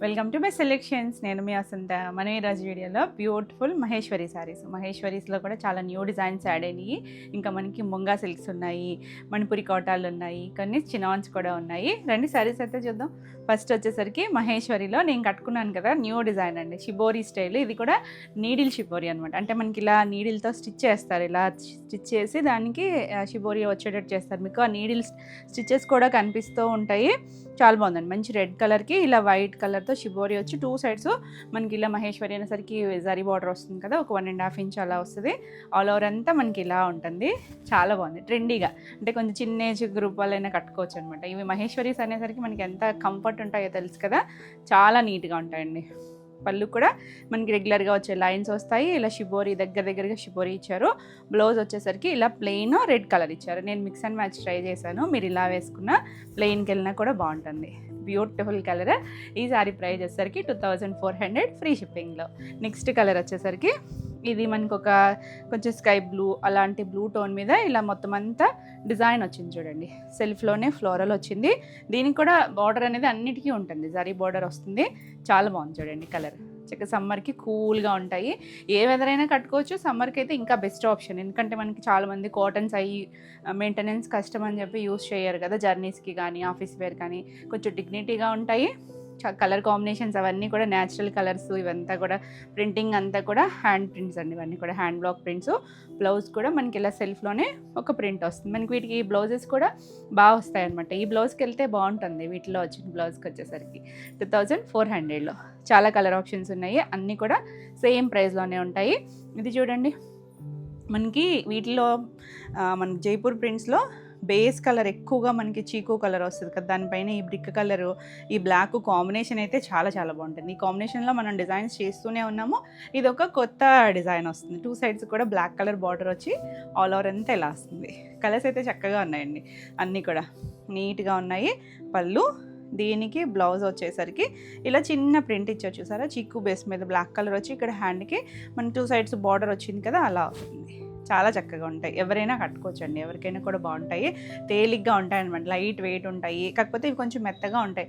Welcome to my selections. నేను మీ వసంత. మన ఈరోజు వీడియోలో బ్యూటిఫుల్ మహేశ్వరి శారీస్. మహేశ్వరీస్లో కూడా చాలా న్యూ డిజైన్స్ యాడ్ అయినాయి. ఇంకా మనకి ముంగా సిల్క్స్ ఉన్నాయి, మణిపురి కోటాలు ఉన్నాయి, కొన్ని చినాన్స్ కూడా ఉన్నాయి. రండి శారీస్ అయితే చూద్దాం. ఫస్ట్ వచ్చేసరికి మహేశ్వరిలో నేను కట్టుకున్నాను కదా, న్యూ డిజైన్ అండి, షిబోరి స్టైల్. ఇది కూడా నీడిల్ షిబోరి అనమాట. అంటే మనకి ఇలా నీడిల్తో స్టిచ్ చేస్తారు, ఇలా స్టిచ్ చేసి దానికి షిబోరి వచ్చేటట్టు చేస్తారు. మీకు ఆ నీడిల్ స్టిచెస్ కూడా కనిపిస్తూ ఉంటాయి. చాలా బాగుందండి. మంచి రెడ్ కలర్కి ఇలా వైట్ కలర్తో షిబోరి వచ్చి టూ సైడ్స్ మనకి ఇలా మహేశ్వరి అనేసరికి జరీ బార్డర్ వస్తుంది కదా, ఒక 1.5 ఇంచ్ అలా వస్తుంది. ఆల్ ఓవర్ అంతా మనకి ఇలా ఉంటుంది. చాలా బాగుంది, ట్రెండీగా. అంటే కొంచెం చిన్న ఏజ్ గ్రూప్ వాళ్ళైనా కట్టుకోవచ్చు అనమాట. ఇవి మహేశ్వరీస్ అనేసరికి మనకి ఎంత కంఫర్ట్ ఉంటాయో తెలుసు కదా, చాలా నీట్గా ఉంటాయండి. పళ్ళు కూడా మనకి రెగ్యులర్గా వచ్చే లైన్స్ వస్తాయి. ఇలా షిబోరి దగ్గరగా షిబోరి ఇచ్చారు. బ్లౌజ్ వచ్చేసరికి ఇలా ప్లెయిన్ రెడ్ కలర్ ఇచ్చారు. నేను మిక్స్ అండ్ మ్యాచ్ ట్రై చేశాను. మీరు ఇలా వేసుకున్న ప్లెయిన్కి వెళ్ళినా కూడా బాగుంటుంది. Beautiful colour. ఈ సారీ ప్రైస్ వచ్చేసరికి 2400 ఫ్రీ షిప్పింగ్లో. నెక్స్ట్ కలర్ వచ్చేసరికి ఇది మనకు ఒక కొంచెం స్కై బ్లూ అలాంటి బ్లూ టోన్ మీద ఇలా మొత్తం అంతా డిజైన్ వచ్చింది చూడండి. సెల్ఫ్లోనే ఫ్లోరల్ వచ్చింది. దీనికి కూడా బార్డర్ అనేది అన్నిటికీ ఉంటుంది, జరీ బార్డర్ వస్తుంది. చాలా బాగుంది చూడండి కలర్. చక్కగా సమ్మర్కి కూల్గా ఉంటాయి. ఏ వెదర్ అయినా కట్టుకోవచ్చు. సమ్మర్కి అయితే ఇంకా బెస్ట్ ఆప్షన్. ఎందుకంటే మనకి చాలామంది కాటన్స్ అయ్యి మెయింటెనెన్స్ కష్టం అని చెప్పి యూస్ చేయరు కదా, జర్నీస్కి కానీ ఆఫీస్ వేర్ కానీ. కొంచెం డిగ్నిటీగా ఉంటాయి. కలర్ కాంబినేషన్స్ అవన్నీ కూడా న్యాచురల్ కలర్స్. ఇవంతా కూడా ప్రింటింగ్ అంతా కూడా హ్యాండ్ ప్రింట్స్ అండి, ఇవన్నీ కూడా హ్యాండ్ బ్లాక్ ప్రింట్స్. బ్లౌజ్ కూడా మనకి ఇలా సెల్ఫ్లోనే ఒక ప్రింట్ వస్తుంది. మనకి వీటికి బ్లౌజెస్ కూడా బాగా వస్తాయి అనమాట. ఈ బ్లౌజ్కి వెళ్తే బాగుంటుంది. వీటిలో వచ్చిన బ్లౌజ్కి వచ్చేసరికి 2400లో చాలా కలర్ ఆప్షన్స్ ఉన్నాయి. అన్నీ కూడా సేమ్ ప్రైస్లోనే ఉంటాయి. ఇది చూడండి, మనకి వీటిలో మన జైపూర్ ప్రింట్స్లో బేస్ కలర్ ఎక్కువగా మనకి చీకు కలర్ వస్తుంది కదా, దానిపైన ఈ బ్రిక్ కలరు, ఈ బ్లాక్ కాంబినేషన్ అయితే చాలా చాలా బాగుంటుంది. ఈ కాంబినేషన్లో మనం డిజైన్స్ చేస్తూనే ఉన్నాము. ఇది ఒక కొత్త డిజైన్ వస్తుంది. టూ సైడ్స్ కూడా బ్లాక్ కలర్ బార్డర్ వచ్చి ఆల్ ఓవర్ అంతా ఇలా వస్తుంది. కలర్స్ అయితే చక్కగా ఉన్నాయండి, అన్నీ కూడా నీట్గా ఉన్నాయి. పళ్ళు, దీనికి బ్లౌజ్ వచ్చేసరికి ఇలా చిన్న ప్రింట్ ఇచ్చారు చూసారా, చీకు బేస్ మీద బ్లాక్ కలర్ వచ్చి ఇక్కడ హ్యాండ్కి మన టూ సైడ్స్ బార్డర్ వచ్చింది కదా, అలా అవుతుంది. చాలా చక్కగా ఉంటాయి. ఎవరైనా కట్టుకోవచ్చండి, ఎవరికైనా కూడా బాగుంటాయి. తేలిగ్గా ఉంటాయి అనమాట, లైట్ వెయిట్ ఉంటాయి. కాకపోతే ఇవి కొంచెం మెత్తగా ఉంటాయి.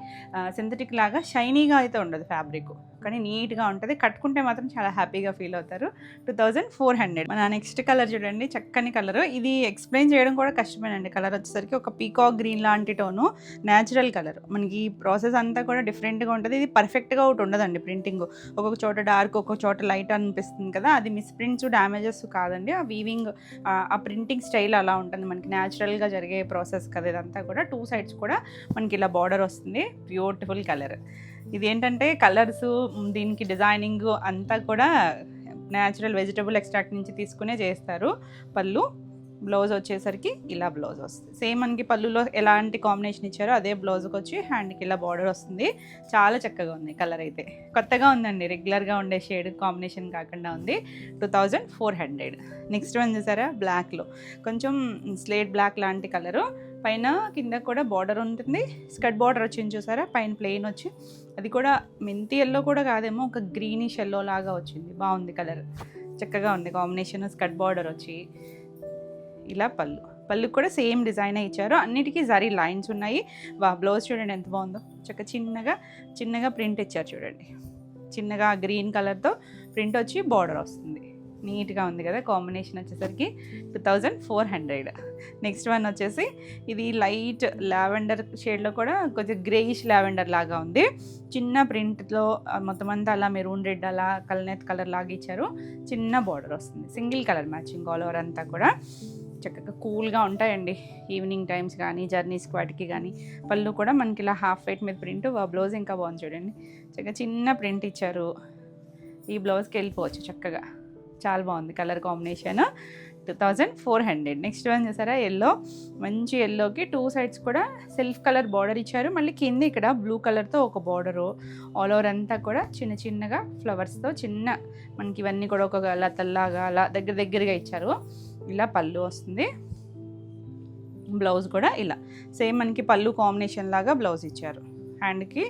సింథటిక్ లాగా షైనీగా అయితే ఉండదు ఫ్యాబ్రిక్, కానీ నీట్గా ఉంటుంది. కట్టుకుంటే మాత్రం చాలా హ్యాపీగా ఫీల్ అవుతారు. 2400. మన నెక్స్ట్ కలర్ చూడండి, చక్కని కలర్. ఇది ఎక్స్ప్లెయిన్ చేయడం కూడా కష్టమేనండి. కలర్ వచ్చేసరికి ఒక పీకాక్ గ్రీన్ లాంటి టోను, న్యాచురల్ కలర్. మనకి ఈ ప్రాసెస్ అంతా కూడా డిఫరెంట్గా ఉంటుంది. ఇది పర్ఫెక్ట్గా ఒకటి ఉండదండి ప్రింటింగ్. ఒక్కొక్క చోట డార్క్, ఒక్కొక్క చోట లైట్ అనిపిస్తుంది కదా, అది మిస్ ప్రింట్స్ డ్యామేజెస్ కాదండి. ఆ వీవింగ్, ఆ ప్రింటింగ్ స్టైల్ అలా ఉంటుంది. మనకి న్యాచురల్గా జరిగే ప్రాసెస్ కదా ఇదంతా కూడా. టూ సైడ్స్ కూడా మనకి ఇలా బార్డర్ వస్తుంది. Beautiful colour. ఇది ఏంటంటే కలర్స్, దీనికి డిజైనింగ్ అంతా కూడా న్యాచురల్ వెజిటబుల్ ఎక్స్ట్రాక్ట్ నుంచి తీసుకునే చేస్తారు. పళ్ళు, బ్లౌజ్ వచ్చేసరికి ఇలా బ్లౌజ్ వస్తుంది. సేమ్ మనకి పళ్ళులో ఎలాంటి కాంబినేషన్ ఇచ్చారో అదే బ్లౌజ్కి వచ్చి హ్యాండ్కి ఇలా బార్డర్ వస్తుంది. చాలా చక్కగా ఉంది. కలర్ అయితే కొత్తగా ఉందండి, రెగ్యులర్గా ఉండే షేడ్ కాంబినేషన్ కాకుండా ఉంది. 2400. నెక్స్ట్ వన్ చూసారా, బ్లాక్లో కొంచెం స్లేట్ బ్లాక్ లాంటి కలరు. పైన కింద కూడా బార్డర్ ఉంటుంది. స్కర్ట్ బార్డర్ వచ్చింది చూసారా, పైన ప్లెయిన్ వచ్చి, అది కూడా మెంతి ఎల్లో కూడా కాదేమో, ఒక గ్రీనిష్ ఎల్లో లాగా వచ్చింది. బాగుంది కలర్, చక్కగా ఉంది కాంబినేషన్. స్కర్ట్ బార్డర్ వచ్చి ఇలా పళ్ళు కూడా సేమ్ డిజైన్ ఇచ్చారు. అన్నిటికీ జరీ లైన్స్ ఉన్నాయి. బ్లౌజ్ చూడండి ఎంత బాగుందో, చిన్నగా ప్రింట్ ఇచ్చారు చూడండి. చిన్నగా గ్రీన్ కలర్తో ప్రింట్ వచ్చి బార్డర్ వస్తుంది. నీట్గా ఉంది కదా కాంబినేషన్. వచ్చేసరికి 2400. నెక్స్ట్ వన్ వచ్చేసి ఇది లైట్ లావెండర్ షేడ్లో కూడా కొంచెం గ్రేయిష్ లావెండర్ లాగా ఉంది. చిన్న ప్రింట్లో మొత్తం అంతా అలా మెరూన్ రెడ్ అలా కల్నేత్ కలర్ లాగా ఇచ్చారు. చిన్న బార్డర్ వస్తుంది. Single colour matching all over అంతా కూడా. చక్కగా కూల్గా ఉంటాయండి ఈవినింగ్ టైమ్స్ కానీ జర్నీస్కి వాటికి కానీ. పళ్ళు కూడా మనకి ఇలా హాఫ్ వైట్ మీద ప్రింట్. బ్లౌజ్ ఇంకా బాగుంది చూడండి, చక్కగా చిన్న ప్రింట్ ఇచ్చారు. ఈ బ్లౌజ్కి వెళ్ళిపోవచ్చు చక్కగా. చాలా బాగుంది కలర్ కాంబినేషన్. 2400. నెక్స్ట్ వన్ చూసారా, ఎల్లో. మంచి ఎల్లోకి టూ సైడ్స్ కూడా సెల్ఫ్ కలర్ బార్డర్ ఇచ్చారు. మళ్ళీ కింద ఇక్కడ బ్లూ కలర్తో ఒక బార్డరు. ఆల్ ఓవర్ అంతా కూడా చిన్నగా ఫ్లవర్స్తో చిన్న మనకి ఇవన్నీ కూడా ఒక లతల్లాగా అలా దగ్గరగా ఇచ్చారు. ఇలా పళ్ళు వస్తుంది. బ్లౌజ్ కూడా ఇలా సేమ్ మనకి పళ్ళు కాంబినేషన్ లాగా బ్లౌజ్ ఇచ్చారు. హ్యాండ్కి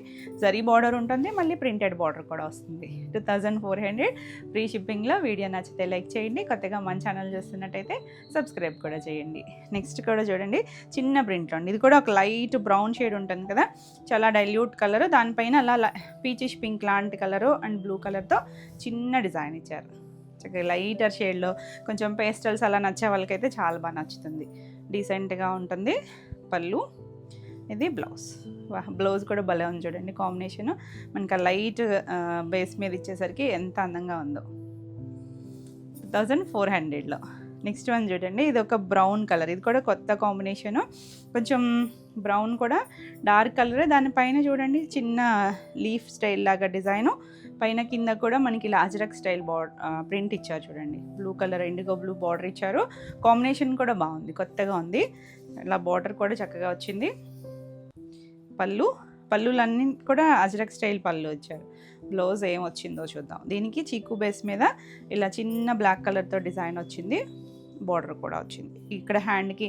జరీ బార్డర్ ఉంటుంది, మళ్ళీ ప్రింటెడ్ బార్డర్ కూడా వస్తుంది. 2400 ఫ్రీ షిప్పింగ్లో. వీడియో నచ్చితే లైక్ చేయండి, కొత్తగా మన ఛానల్ చూస్తున్నట్టయితే సబ్స్క్రైబ్ కూడా చేయండి. నెక్స్ట్ కూడా చూడండి, చిన్న ప్రింట్లో అండి. ఇది కూడా ఒక లైట్ బ్రౌన్ షేడ్ ఉంటుంది కదా, చాలా డైల్యూట్ కలర్, దానిపైన అలా పీచిష్ పింక్ లాంటి కలరు అండ్ బ్లూ కలర్తో చిన్న డిజైన్ ఇచ్చారు. చక్కగా లైటర్ షేడ్లో కొంచెం పేస్టల్స్ అలా నచ్చే వాళ్ళకైతే చాలా బాగా నచ్చుతుంది, డీసెంట్గా ఉంటుంది. పళ్ళు, ఇది బ్లౌజ్. బ్లౌజ్ కూడా భలే ఉంది చూడండి, కాంబినేషన్ మనకి లైట్ బేస్ మీద ఇచ్చేసరికి ఎంత అందంగా ఉందో. 2400లో. నెక్స్ట్ వన్ చూడండి, ఇది ఒక బ్రౌన్ కలర్, ఇది కూడా కొత్త కాంబినేషను, కొంచెం బ్రౌన్ కూడా డార్క్ కలరే. దానిపైన చూడండి చిన్న లీఫ్ స్టైల్ లాగా డిజైను, పైన కింద కూడా మనకి ఇలా అజ్రక్ స్టైల్ ప్రింట్ ఇచ్చారు చూడండి. Blue colour IndiGo blue border ఇచ్చారు, కాంబినేషన్ కూడా బాగుంది, కొత్తగా ఉంది. ఇలా బార్డర్ కూడా చక్కగా వచ్చింది. పళ్ళులన్నీ కూడా అజ్రక్ స్టైల్ పళ్ళు వచ్చారు. బ్లౌజ్ ఏం వచ్చిందో చూద్దాం. దీనికి చీకు బేస్ మీద ఇలా చిన్న బ్లాక్ కలర్తో డిజైన్ వచ్చింది, బార్డర్ కూడా వచ్చింది. ఇక్కడ హ్యాండ్కి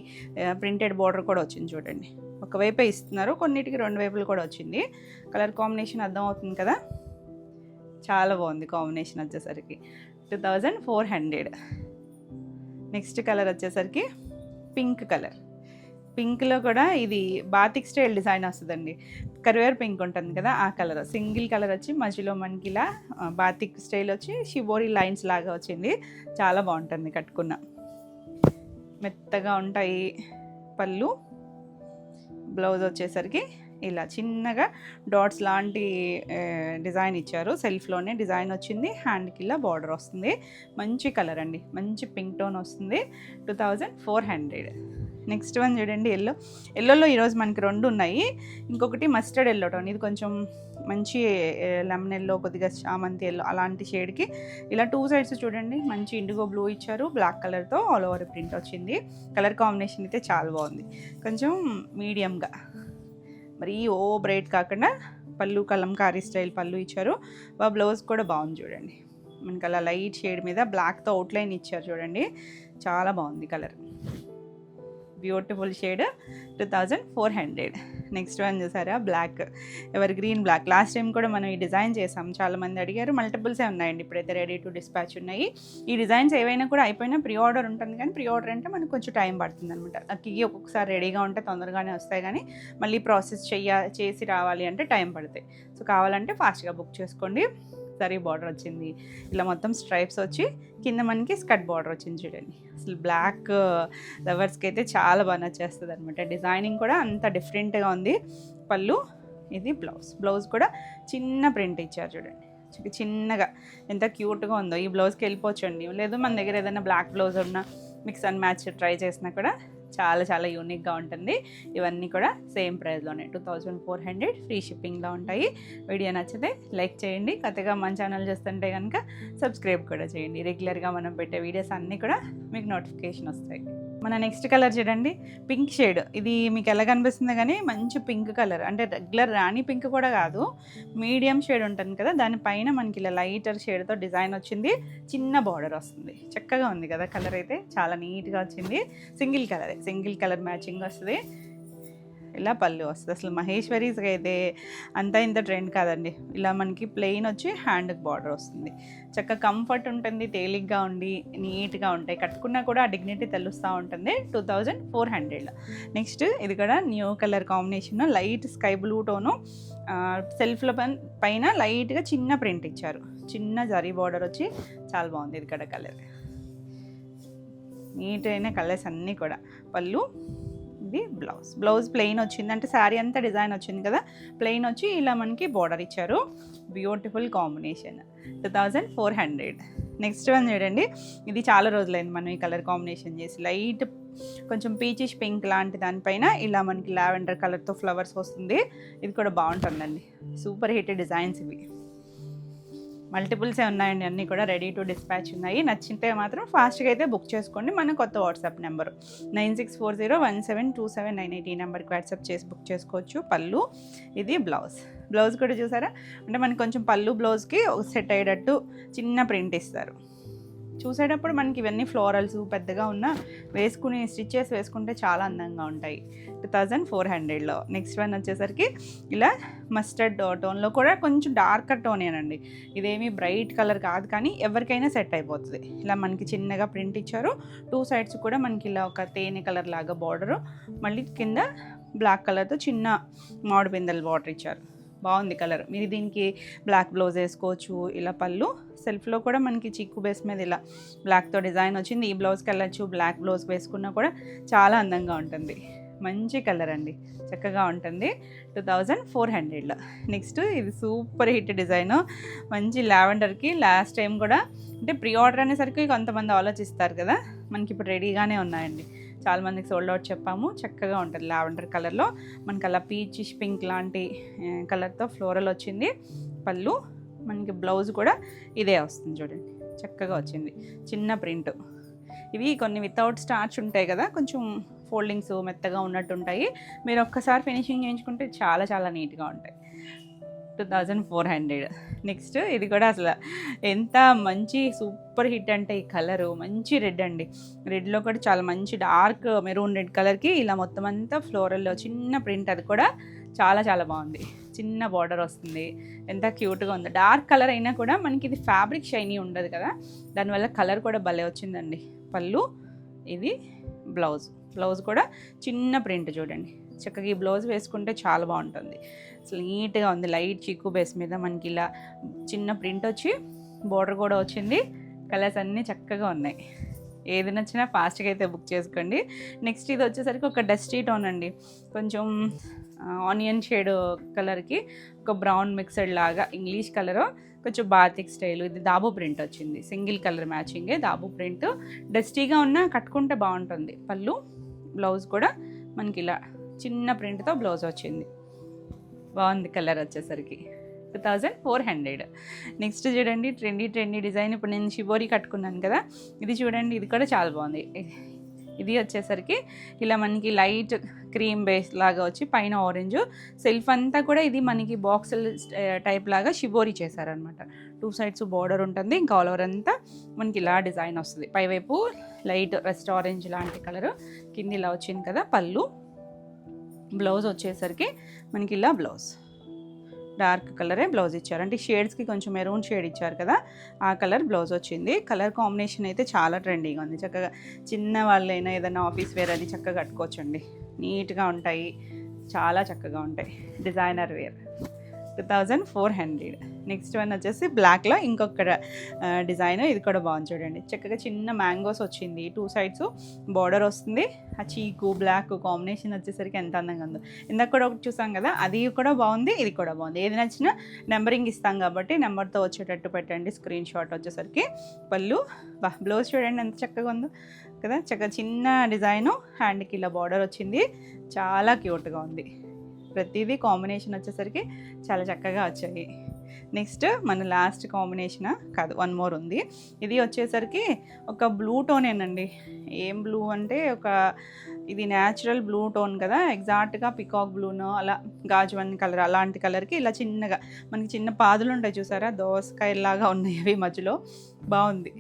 ప్రింటెడ్ బార్డర్ కూడా వచ్చింది చూడండి. ఒకవైపే ఇస్తున్నారు, కొన్నిటికి రెండు వైపులు కూడా వచ్చింది. కలర్ కాంబినేషన్ అర్థం అవుతుంది కదా, చాలా బాగుంది కాంబినేషన్ వచ్చేసరికి. 2400. నెక్స్ట్ కలర్ వచ్చేసరికి పింక్ కలర్. పింక్లో కూడా ఇది బాతిక్ స్టైల్ డిజైన్ వస్తుందండి, కరివేర్ పింక్ ఉంటుంది కదా ఆ కలర్. సింగిల్ కలర్ వచ్చి మధ్యలో మనకి ఇలా బాతిక్ స్టైల్ వచ్చి షిబోరి లైన్స్ లాగా వచ్చింది, చాలా బాగుంటుంది కట్టుకున్న. మెత్తగా ఉంటాయి. పళ్ళు, బ్లౌజ్ వచ్చేసరికి ఇలా చిన్నగా డాట్స్ లాంటి డిజైన్ ఇచ్చారు, సెల్ఫ్లోనే డిజైన్ వచ్చింది. హ్యాండ్కి ఇలా బార్డర్ వస్తుంది. మంచి కలర్ అండి, మంచి పింక్ టోన్ వస్తుంది. 2400. నెక్స్ట్ వన్ చూడండి, ఎల్లోలో ఈరోజు మనకి రెండు ఉన్నాయి. ఇంకొకటి మస్టర్డ్ ఎల్లో టోన్, ఇది కొంచెం మంచి లెమన్ ఎల్లో, కొద్దిగా చామంతి ఎల్లో అలాంటి షేడ్కి ఇలా టూ సైడ్స్ చూడండి మంచి ఇండిగో బ్లూ ఇచ్చారు, బ్లాక్ కలర్తో ఆల్ ఓవర్ ప్రింట్ వచ్చింది. కలర్ కాంబినేషన్ అయితే చాలా బాగుంది, కొంచెం మీడియంగా, మరి ఓ బ్రైట్ కాకుండా. పళ్ళు కలంకారీ స్టైల్ పళ్ళు ఇచ్చారు. బ్లౌజ్ కూడా బాగుంది చూడండి, మనకి అలా లైట్ షేడ్ మీద బ్లాక్తో అవుట్లైన్ ఇచ్చారు చూడండి, చాలా బాగుంది colour. Beautiful shade. 2400. Next one చూసారా, black, evergreen black. Last time కూడా మనం ఈ డిజైన్ చేసాం, చాలామంది అడిగారు. మల్టిపుల్సే ఉన్నాయండి, ఇప్పుడైతే రెడీ టు డిస్పాచ్ ఉన్నాయి. ఈ డిజైన్స్ ఏవైనా కూడా అయిపోయినా ప్రీ ఆర్డర్ ఉంటుంది, కానీ ప్రీ ఆర్డర్ అంటే మనకు కొంచెం టైం పడుతుంది అనమాట. అక్కడికి ఒక్కొక్కసారి రెడీగా ఉంటే తొందరగానే వస్తాయి, కానీ మళ్ళీ ప్రాసెస్ చేసి రావాలి అంటే టైం పడతాయి. సో కావాలంటే ఫాస్ట్గా బుక్ చేసుకోండి. జరీ బార్డర్ వచ్చింది, ఇలా మొత్తం స్ట్రైప్స్ వచ్చి కింద మనకి స్కర్ట్ బార్డర్ వచ్చింది చూడండి. అసలు బ్లాక్ లవర్స్కి అయితే చాలా బాగా నచ్చేస్తుంది అనమాట. డిజైనింగ్ కూడా అంత డిఫరెంట్గా ఉంది. పళ్ళు, ఇది బ్లౌజ్ కూడా చిన్న ప్రింట్ ఇచ్చారు చూడండి, చిన్నగా ఎంత క్యూట్గా ఉందో. ఈ బ్లౌజ్కి వెళ్ళిపోవచ్చండి, లేదు మన దగ్గర ఏదైనా బ్లాక్ బ్లౌజ్ ఉన్న మిక్స్ అండ్ మ్యాచ్ ట్రై చేసినా కూడా చాలా చాలా యూనిక్గా ఉంటుంది. ఇవన్నీ కూడా సేమ్ ప్రైస్లోనే 2400 ఫ్రీ షిప్పింగ్లో ఉంటాయి. వీడియో నచ్చితే లైక్ చేయండి, కొత్తగా మన ఛానల్ చూస్తుంటే కనుక సబ్స్క్రైబ్ కూడా చేయండి. రెగ్యులర్గా మనం పెట్టే వీడియోస్ అన్నీ కూడా మీకు నోటిఫికేషన్ వస్తాయి. మన నెక్స్ట్ కలర్ చూడండి, పింక్ షేడ్. ఇది మీకు ఎలా కనిపిస్తుంది కానీ మంచి పింక్ కలర్, అంటే రెగ్యులర్ రాణి పింక్ కూడా కాదు, మీడియం షేడ్ ఉంటుంది కదా, దానిపైన మనకి ఇలా లైటర్ షేడ్తో డిజైన్ వచ్చింది, చిన్న బార్డర్ వస్తుంది. చక్కగా ఉంది కదా కలర్, అయితే చాలా నీట్గా వచ్చింది. సింగిల్ కలర్ మ్యాచింగ్ వస్తుంది. ఇలా పళ్ళు వస్తుంది. అసలు మహేశ్వరీస్కి అయితే అంతా ఇంత ట్రెండ్ కాదండి. ఇలా మనకి ప్లెయిన్ వచ్చి హ్యాండ్కి బార్డర్ వస్తుంది, చక్కగా కంఫర్ట్ ఉంటుంది, తేలిగ్గా ఉండి నీట్గా ఉంటాయి. కట్టుకున్నా కూడా ఆ డిగ్నిటీ తెలుస్తూ ఉంటుంది. 2400లో. నెక్స్ట్ ఇది కూడా new colour combination, light sky blue tone, సెల్ఫ్లో పైన లైట్గా చిన్న ప్రింట్ ఇచ్చారు, చిన్న జరీ బార్డర్ వచ్చి చాలా బాగుంది. ఇది కూడా కలర్ నీట్ అయిన కలర్స్ అన్నీ కూడా. పళ్ళు, ఇది బ్లౌజ్ ప్లెయిన్ వచ్చింది, అంటే శారీ అంతా డిజైన్ వచ్చింది కదా, ప్లెయిన్ వచ్చి ఇలా మనకి బార్డర్ ఇచ్చారు. Beautiful combination. 2400. నెక్స్ట్ వన్ చూడండి, ఇది చాలా రోజులైంది మనం ఈ కలర్ కాంబినేషన్ చేసి. లైట్ కొంచెం పీచిష్ పింక్ లాంటి దానిపైన ఇలా మనకి లావెండర్ కలర్తో ఫ్లవర్స్ వస్తుంది. ఇది కూడా బాగుంటుందండి, సూపర్ హిట్ డిజైన్స్ ఇవి. మల్టిపుల్సే ఉన్నాయండి, అన్నీ కూడా రెడీ టు డిస్పాచ్ ఉన్నాయి. నచ్చితే మాత్రం ఫాస్ట్గా అయితే బుక్ చేసుకోండి. మన కొత్త వాట్సాప్ నెంబరు 9640172798 ఈ నెంబర్కి వాట్సాప్ చేసి బుక్ చేసుకోవచ్చు. పళ్ళు, ఇది బ్లౌజ్ కూడా చూసారా, అంటే మనకి కొంచెం పళ్ళు బ్లౌజ్కి సెట్ అయ్యేటట్టు చిన్న ప్రింట్ ఇస్తారు. చూసేటప్పుడు మనకి ఇవన్నీ ఫ్లోరల్స్ పెద్దగా ఉన్న వేసుకుని స్టిచ్ చేసి వేసుకుంటే చాలా అందంగా ఉంటాయి. 2400లో. నెక్స్ట్ వన్ వచ్చేసరికి ఇలా మస్టర్డ్ టోన్లో కూడా కొంచెం డార్కర్ టోనేనండి. ఇదేమీ బ్రైట్ కలర్ కాదు, కానీ ఎవరికైనా సెట్ అయిపోతుంది. ఇలా మనకి చిన్నగా ప్రింట్ ఇచ్చారు. 2 సైడ్స్ కూడా మనకి ఇలా ఒక తేనె కలర్ లాగా బార్డరు, మళ్ళీ కింద బ్లాక్ కలర్తో చిన్న మామిడి పిందెల బార్డర్ ఇచ్చారు. బాగుంది కలర్. మీరు దీనికి బ్లాక్ బ్లౌజ్ వేసుకోవచ్చు. ఇలా పళ్ళు సెల్ఫ్లో కూడా మనకి చిక్కు బేస్ మీద ఇలా బ్లాక్తో డిజైన్ వచ్చింది. ఈ బ్లౌజ్కి వెళ్ళచ్చు, బ్లాక్ బ్లౌజ్ వేసుకున్నా కూడా చాలా అందంగా ఉంటుంది. మంచి కలర్ అండి, చక్కగా ఉంటుంది. 2400లో. నెక్స్ట్ ఇది సూపర్ హిట్ డిజైన్, మంచి లావెండర్కి. లాస్ట్ టైం కూడా అంటే ప్రీ ఆర్డర్ అనేసరికి కొంతమంది ఆలోచిస్తారు కదా, మనకి ఇప్పుడు రెడీగానే ఉన్నాయండి. చాలామందికి సోల్డ్ అవుట్ చెప్పాము. చక్కగా ఉంటుంది లావెండర్ కలర్లో. మనకి అలా పీచ్ పింక్ లాంటి కలర్తో ఫ్లోరల్ వచ్చింది. పళ్ళు మనకి బ్లౌజ్ కూడా ఇదే వస్తుంది చూడండి, చక్కగా వచ్చింది. చిన్న ప్రింట్. ఇవి కొన్ని వితౌట్ స్టార్చ్ ఉంటాయి కదా, కొంచెం ఫోల్డింగ్స్ మెత్తగా ఉన్నట్టు ఉంటాయి. మీరు ఒక్కసారి ఫినిషింగ్ చేయించుకుంటే చాలా చాలా నీట్గా ఉంటాయి. 2400. నెక్స్ట్ ఇది కూడా అసలు ఎంత మంచి సూపర్ హిట్ అంటే ఈ కలరు మంచి రెడ్ అండి. రెడ్లో కూడా చాలా మంచి డార్క్ మెరూన్ రెడ్ కలర్కి ఇలా మొత్తం అంతా ఫ్లోరల్లో చిన్న ప్రింట్, అది కూడా చాలా చాలా బాగుంది. చిన్న బార్డర్ వస్తుంది, ఎంత క్యూట్గా ఉంది. డార్క్ కలర్ అయినా కూడా మనకి ఇది ఫ్యాబ్రిక్ షైనీ ఉండదు కదా, దానివల్ల కలర్ కూడా భలే వచ్చిందండి. పళ్ళు ఇది బ్లౌజ్ కూడా చిన్న ప్రింట్ చూడండి, చక్కగా ఈ బ్లౌజ్ వేసుకుంటే చాలా బాగుంటుంది. అసలు నీట్గా ఉంది. లైట్ చీకు బేస్ మీద మనకి ఇలా చిన్న ప్రింట్ వచ్చి బోర్డర్ కూడా వచ్చింది. కలర్స్ అన్నీ చక్కగా ఉన్నాయి. ఏది నచ్చినా ఫాస్ట్గా అయితే బుక్ చేసుకోండి. నెక్స్ట్ ఇది వచ్చేసరికి ఒక డస్టీ టోన్ అండి, కొంచెం ఆనియన్ షేడ్ కలర్కి ఒక బ్రౌన్ మిక్సడ్ లాగా ఇంగ్లీష్ కలరు, కొంచెం బాతిక్ స్టైల్. ఇది దాబు ప్రింట్ వచ్చింది, సింగిల్ కలర్ మ్యాచింగే దాబు ప్రింట్. డస్టీగా ఉన్నా కట్టుకుంటే బాగుంటుంది. పళ్ళు బ్లౌజ్ కూడా మనకి ఇలా చిన్న ప్రింట్తో బ్లౌజ్ వచ్చింది. బాగుంది కలర్ వచ్చేసరికి. 2400. నెక్స్ట్ చూడండి ట్రెండీ డిజైన్. ఇప్పుడు నేను షిబోరి కట్టుకున్నాను కదా, ఇది చూడండి, ఇది కూడా చాలా బాగుంది. ఇది వచ్చేసరికి ఇలా మనకి లైట్ క్రీమ్ బేస్ లాగా వచ్చి పైన ఆరెంజ్ సెల్ఫ్ అంతా కూడా ఇది మనకి బాక్సెల్ టైప్ లాగా షిబోరి చేశారనమాట. 2 సైడ్స్ బార్డర్ ఉంటుంది, ఇంకా ఆల్ ఓవర్ అంతా మనకి ఇలా డిజైన్ వస్తుంది. పైవైపు లైట్ రెస్ట్ ఆరెంజ్ లాంటి కలరు, కింద ఇలా వచ్చింది కదా. పళ్ళు బ్లౌజ్ వచ్చేసరికి మనకి ఇలా బ్లౌజ్ డార్క్ కలరే బ్లౌజ్ ఇచ్చారు. అంటే షేడ్స్కి కొంచెం మెరూన్ షేడ్ ఇచ్చారు కదా, ఆ కలర్ బ్లౌజ్ వచ్చింది. కలర్ కాంబినేషన్ అయితే చాలా ట్రెండీగా ఉంది. చక్కగా చిన్న వాళ్ళైనా ఏదైనా ఆఫీస్ వేర్ అది చక్కగా కట్టుకోవచ్చండి. నీట్గా ఉంటాయి, చాలా చక్కగా ఉంటాయి. Designer wear. 2400. నెక్స్ట్ వన్ వచ్చేసి బ్లాక్లో ఇంకొక డిజైన్. ఇది కూడా బాగుంది చూడండి, చక్కగా చిన్న మ్యాంగోస్ వచ్చింది. 2 సైడ్స్ బార్డర్ వస్తుంది. ఆ చీకు బ్లాక్ కాంబినేషన్ వచ్చేసరికి ఎంత అందంగా ఉందో. ఇందాక కూడా ఒకటి చూసాం కదా, అది కూడా బాగుంది, ఇది కూడా బాగుంది. ఏది నచ్చినా నెంబరింగ్ ఇస్తాం కాబట్టి నెంబర్తో వచ్చేటట్టు పెట్టండి. స్క్రీన్ షాట్ వచ్చేసరికి. పళ్ళు బ్లౌజ్ చూడండి ఎంత చక్కగా ఉందో కదా, చక్కగా చిన్న డిజైను, హ్యాండ్కి ఇలా బార్డర్ వచ్చింది. చాలా క్యూట్గా ఉంది. ప్రతిదీ కాంబినేషన్ వచ్చేసరికి చాలా చక్కగా వచ్చాయి. నెక్స్ట్ మన లాస్ట్ కాంబినేషన్ కాదు, 1 మోర్ ఉంది. ఇది వచ్చేసరికి ఒక బ్లూ టోనేనండి. ఏం బ్లూ అంటే ఇది న్యాచురల్ బ్లూ టోన్ కదా, ఎగ్జాక్ట్గా పికాక్ బ్లూనో అలా గాజువన్ కలర్ అలాంటి కలర్కి ఇలా చిన్నగా మనకి చిన్న పాదులు ఉంటాయి చూసారా, దోసకాయలాగా ఉన్నాయి అవి మధ్యలో. బాగుంది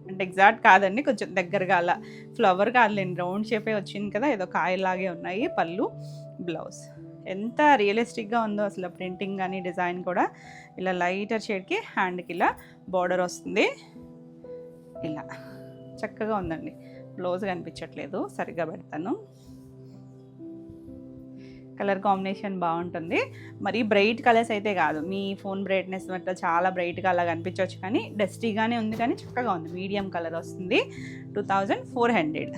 అంటే ఎగ్జాక్ట్ కాదండి, కొంచెం దగ్గరగా అలా ఫ్లవర్ కాదులేండి, రౌండ్ షేపే వచ్చింది కదా, ఏదో కాయలాగే ఉన్నాయి. పళ్ళు బ్లౌజ్ ఎంత రియలిస్టిక్గా ఉందో అసలు ప్రింటింగ్ కానీ డిజైన్ కూడా. ఇలా లైటర్ షేడ్కి హ్యాండ్కి ఇలా బార్డర్ వస్తుంది. ఇలా చక్కగా ఉందండి. బ్లౌజ్ కనిపించట్లేదు, సరిగ్గా పెడతాను. కలర్ కాంబినేషన్ బాగుంటుంది. మరి బ్రైట్ కలర్స్ అయితే కాదు, మీ ఫోన్ బ్రైట్నెస్ బట్టి చాలా బ్రైట్గా అలా కనిపించవచ్చు, కానీ డస్టీగానే ఉంది, కానీ చక్కగా ఉంది. మీడియం కలర్ వస్తుంది. 2400.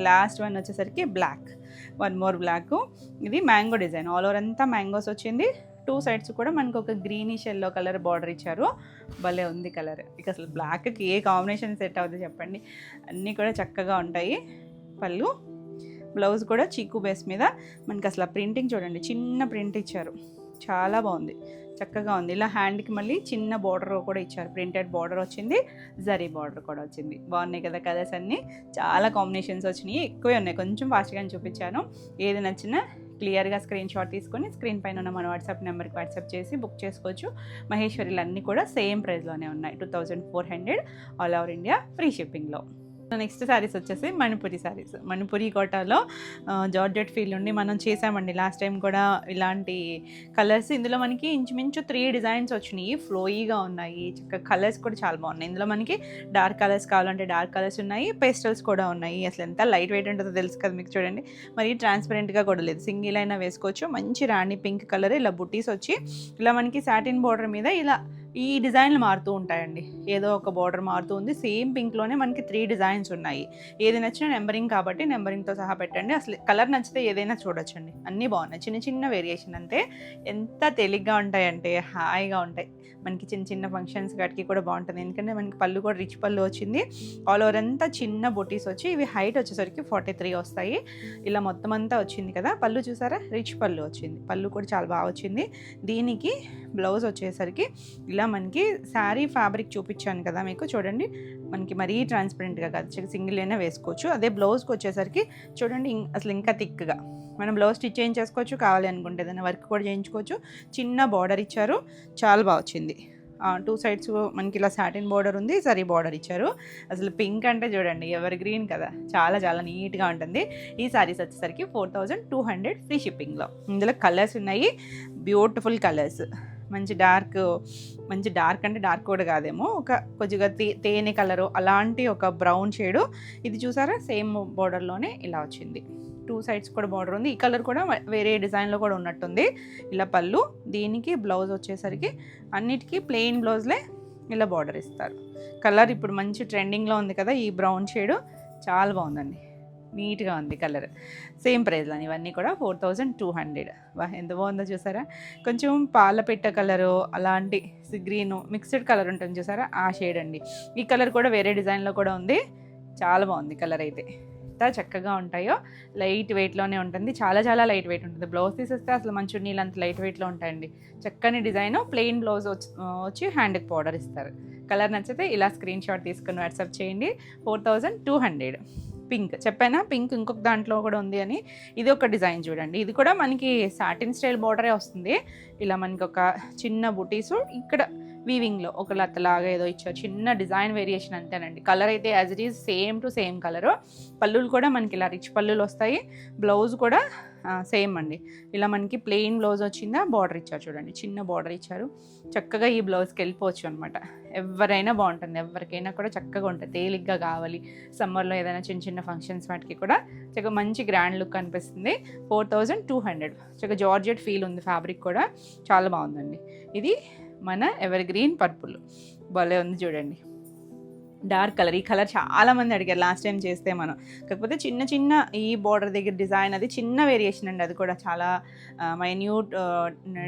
లాస్ట్ వన్ వచ్చేసరికి బ్లాక్. 1 more black. ఇది మ్యాంగో డిజైన్, ఆల్ ఓవర్ అంతా మ్యాంగోస్ వచ్చింది. 2 సైడ్స్ కూడా మనకు ఒక గ్రీనిష్ ఎల్లో కలర్ బార్డర్ ఇచ్చారు. భలే ఉంది కలర్. ఇక అసలు బ్లాక్కి ఏ కాంబినేషన్ సెట్ అవుతుంది చెప్పండి, అన్నీ కూడా చక్కగా ఉంటాయి. పళ్ళు బ్లౌజ్ కూడా చీకు బేస్ మీద మనకి అసలు ప్రింటింగ్ చూడండి, చిన్న ప్రింట్ ఇచ్చారు, చాలా బాగుంది, చక్కగా ఉంది. ఇలా హ్యాండ్కి మళ్ళీ చిన్న బార్డర్ కూడా ఇచ్చారు, ప్రింటెడ్ బార్డర్ వచ్చింది, జరీ బార్డర్ కూడా వచ్చింది. బాగున్నాయి కదా కలర్స్ అన్నీ. చాలా కాంబినేషన్స్ వచ్చినాయి, ఎక్కువే ఉన్నాయి, కొంచెం ఫాస్ట్గానే చూపించాను. ఏది నచ్చినా క్లియర్గా స్క్రీన్ షాట్ తీసుకొని స్క్రీన్ పైన ఉన్న మన వాట్సాప్ నెంబర్కి వాట్సాప్ చేసి బుక్ చేసుకోవచ్చు. మహేశ్వరిలు అన్నీ కూడా సేమ్ ప్రైస్లోనే ఉన్నాయి, 2400 ఆల్ ఓవర్ ఇండియా ఫ్రీ షిప్పింగ్లో. నెక్స్ట్ శారీస్ వచ్చేసి మణిపురి శారీస్. మణిపురి కోటాలో జార్జెట్ ఫీల్ నుండి మనం చేసామండి లాస్ట్ టైం కూడా ఇలాంటి కలర్స్. ఇందులో మనకి ఇంచుమించు 3 డిజైన్స్ వచ్చినాయి, ఫ్లోయీగా ఉన్నాయి, చక్కగా కలర్స్ కూడా చాలా బాగున్నాయి. ఇందులో మనకి డార్క్ కలర్స్ కావాలంటే డార్క్ కలర్స్ ఉన్నాయి, పేస్టల్స్ కూడా ఉన్నాయి. అసలు ఎంత లైట్ వెయిట్ ఉంటుందో తెలుసు కదా మీకు. చూడండి, మరి ట్రాన్స్పరెంట్గా కూడా లేదు, సింగిల్ అయినా వేసుకోవచ్చు. మంచి రాణి పింక్ కలర్, ఇలా బుట్టీస్ వచ్చి ఇలా మనకి సాటిన్ బార్డర్ మీద ఇలా ఈ డిజైన్లు మారుతూ ఉంటాయండి. ఏదో ఒక బార్డర్ మారుతూ ఉంది. సేమ్ పింక్లోనే మనకి 3 డిజైన్స్ ఉన్నాయి. ఏది నచ్చినా నెంబరింగ్ కాబట్టి నెంబరింగ్తో సహా పెట్టండి. అసలు కలర్ నచ్చితే ఏదైనా చూడొచ్చండి. అన్నీ బాగున్నాయి, చిన్న చిన్న వేరియేషన్ అంతే. ఎంత తేలిగ్గా ఉంటాయంటే హాయిగా ఉంటాయి. మనకి చిన్న చిన్న ఫంక్షన్స్ వాటికి కూడా బాగుంటుంది. ఎందుకంటే మనకి పళ్ళు కూడా రిచ్ పళ్ళు వచ్చింది. ఆల్ ఓవర్ అంతా చిన్న బొటీస్ వచ్చి ఇవి హైట్ వచ్చేసరికి 43 వస్తాయి. ఇలా మొత్తం అంతా వచ్చింది కదా. పళ్ళు చూసారా, రిచ్ పళ్ళు వచ్చింది. పళ్ళు కూడా చాలా బాగా వచ్చింది. దీనికి బ్లౌజ్ వచ్చేసరికి ఇలా మనకి శారీ ఫ్యాబ్రిక్ చూపించాను కదా మీకు, చూడండి మనకి మరీ ట్రాన్స్పరెంట్గా కాదు, సింగిల్ అయినా వేసుకోవచ్చు. అదే బ్లౌజ్కి వచ్చేసరికి చూడండి అసలు ఇంకా థిక్గా మనం బ్లౌజ్ స్టిచ్ చేయించేసుకోవచ్చు. కావాలి అనుకుంటే ఏదైనా వర్క్ కూడా చేయించుకోవచ్చు. చిన్న బార్డర్ ఇచ్చారు, చాలా బాగా వచ్చింది. 2 సైడ్స్ మనకి ఇలా సాటిన్ బార్డర్ ఉంది, సరీ బార్డర్ ఇచ్చారు. అసలు పింక్ అంటే చూడండి ఎవర్ గ్రీన్ కదా, చాలా చాలా నీట్గా ఉంటుంది. ఈ సారీస్ వచ్చేసరికి 4200 ఫ్రీ షిప్పింగ్లో. ఇందులో కలర్స్ ఉన్నాయి, బ్యూటిఫుల్ కలర్స్. మంచి డార్క్ అంటే డార్క్ కూడా కాదేమో, ఒక కొద్దిగా తేనె కలరు అలాంటి ఒక బ్రౌన్ షేడు. ఇది చూసారా, సేమ్ బార్డర్లోనే ఇలా వచ్చింది. 2 సైడ్స్ కూడా బార్డర్ ఉంది. ఈ కలర్ కూడా వేరే డిజైన్లో కూడా ఉన్నట్టుంది. ఇలా పళ్ళు, దీనికి బ్లౌజ్ వచ్చేసరికి అన్నిటికీ ప్లెయిన్ బ్లౌజ్లే ఇలా బార్డర్ ఇస్తారు. కలర్ ఇప్పుడు మంచి ట్రెండింగ్లో ఉంది కదా ఈ బ్రౌన్ షేడు, చాలా బాగుందండి, నీట్గా ఉంది కలర్. సేమ్ ప్రైస్లో ఇవన్నీ కూడా 4200. వా ఎంత బాగుందో చూసారా. కొంచెం పాలపిట్ట కలరు అలాంటి గ్రీను మిక్స్డ్ కలర్ ఉంటుంది చూసారా, ఆ షేడ్ అండి. ఈ కలర్ కూడా వేరే డిజైన్లో కూడా ఉంది, చాలా బాగుంది కలర్ అయితే. ఎంత చక్కగా ఉంటాయో, లైట్ వెయిట్లోనే ఉంటుంది, చాలా చాలా లైట్ వెయిట్ ఉంటుంది. బ్లౌజ్ తీసేస్తే అసలు మంచి నీళ్ళు అంత లైట్ వెయిట్లో ఉంటాయండి. చక్కని డిజైన్, ప్లెయిన్ బ్లౌజ్ వచ్చి హ్యాండ్కి బార్డర్ ఇస్తారు. కలర్ నచ్చితే ఇలా స్క్రీన్ షాట్ తీసుకుని వాట్సాప్ చేయండి. 4200. పింక్ చెప్పానా, పింక్ ఇంకొక దాంట్లో కూడా ఉంది అని. ఇది ఒక డిజైన్ చూడండి, ఇది కూడా మనకి సాటిన్ స్టైల్ బార్డరే వస్తుంది. ఇలా మనకి ఒక చిన్న బుటీసు, ఇక్కడ వీవింగ్లో ఒక లతలాగా ఏదో ఇచ్చారు, చిన్న డిజైన్ వేరియేషన్ అంతేనండి. కలర్ అయితే as it is same to same colour. పళ్ళులు కూడా మనకి ఇలా రిచ్ పళ్ళులు వస్తాయి. బ్లౌజ్ కూడా సేమ్ అండి. ఇలా మనకి ప్లెయిన్ బ్లౌజ్ వచ్చిందా, బార్డర్ ఇచ్చారు చూడండి, చిన్న బార్డర్ ఇచ్చారు. చక్కగా ఈ బ్లౌజ్కి వెళ్ళిపోవచ్చు అనమాట. ఎవరైనా బాగుంటుంది, ఎవరికైనా కూడా చక్కగా ఉంటుంది. తేలిగ్గా కావాలి సమ్మర్లో ఏదైనా చిన్న చిన్న ఫంక్షన్స్ వాటికి కూడా చక్కగా మంచి గ్రాండ్ లుక్ అనిపిస్తుంది. 4200. చక్కగా జార్జెట్ ఫీల్ ఉంది, ఫ్యాబ్రిక్ కూడా చాలా బాగుందండి. ఇది మన ఎవర్ గ్రీన్ పర్పుల్, భలే ఉంది చూడండి, డార్క్ కలర్. ఈ కలర్ చాలామంది అడిగారు లాస్ట్ టైం చేస్తే మనం. కాకపోతే చిన్న చిన్న ఈ బార్డర్ దగ్గర డిజైన్ అది చిన్న వేరియేషన్ అండి, అది కూడా చాలా మైన్యూట్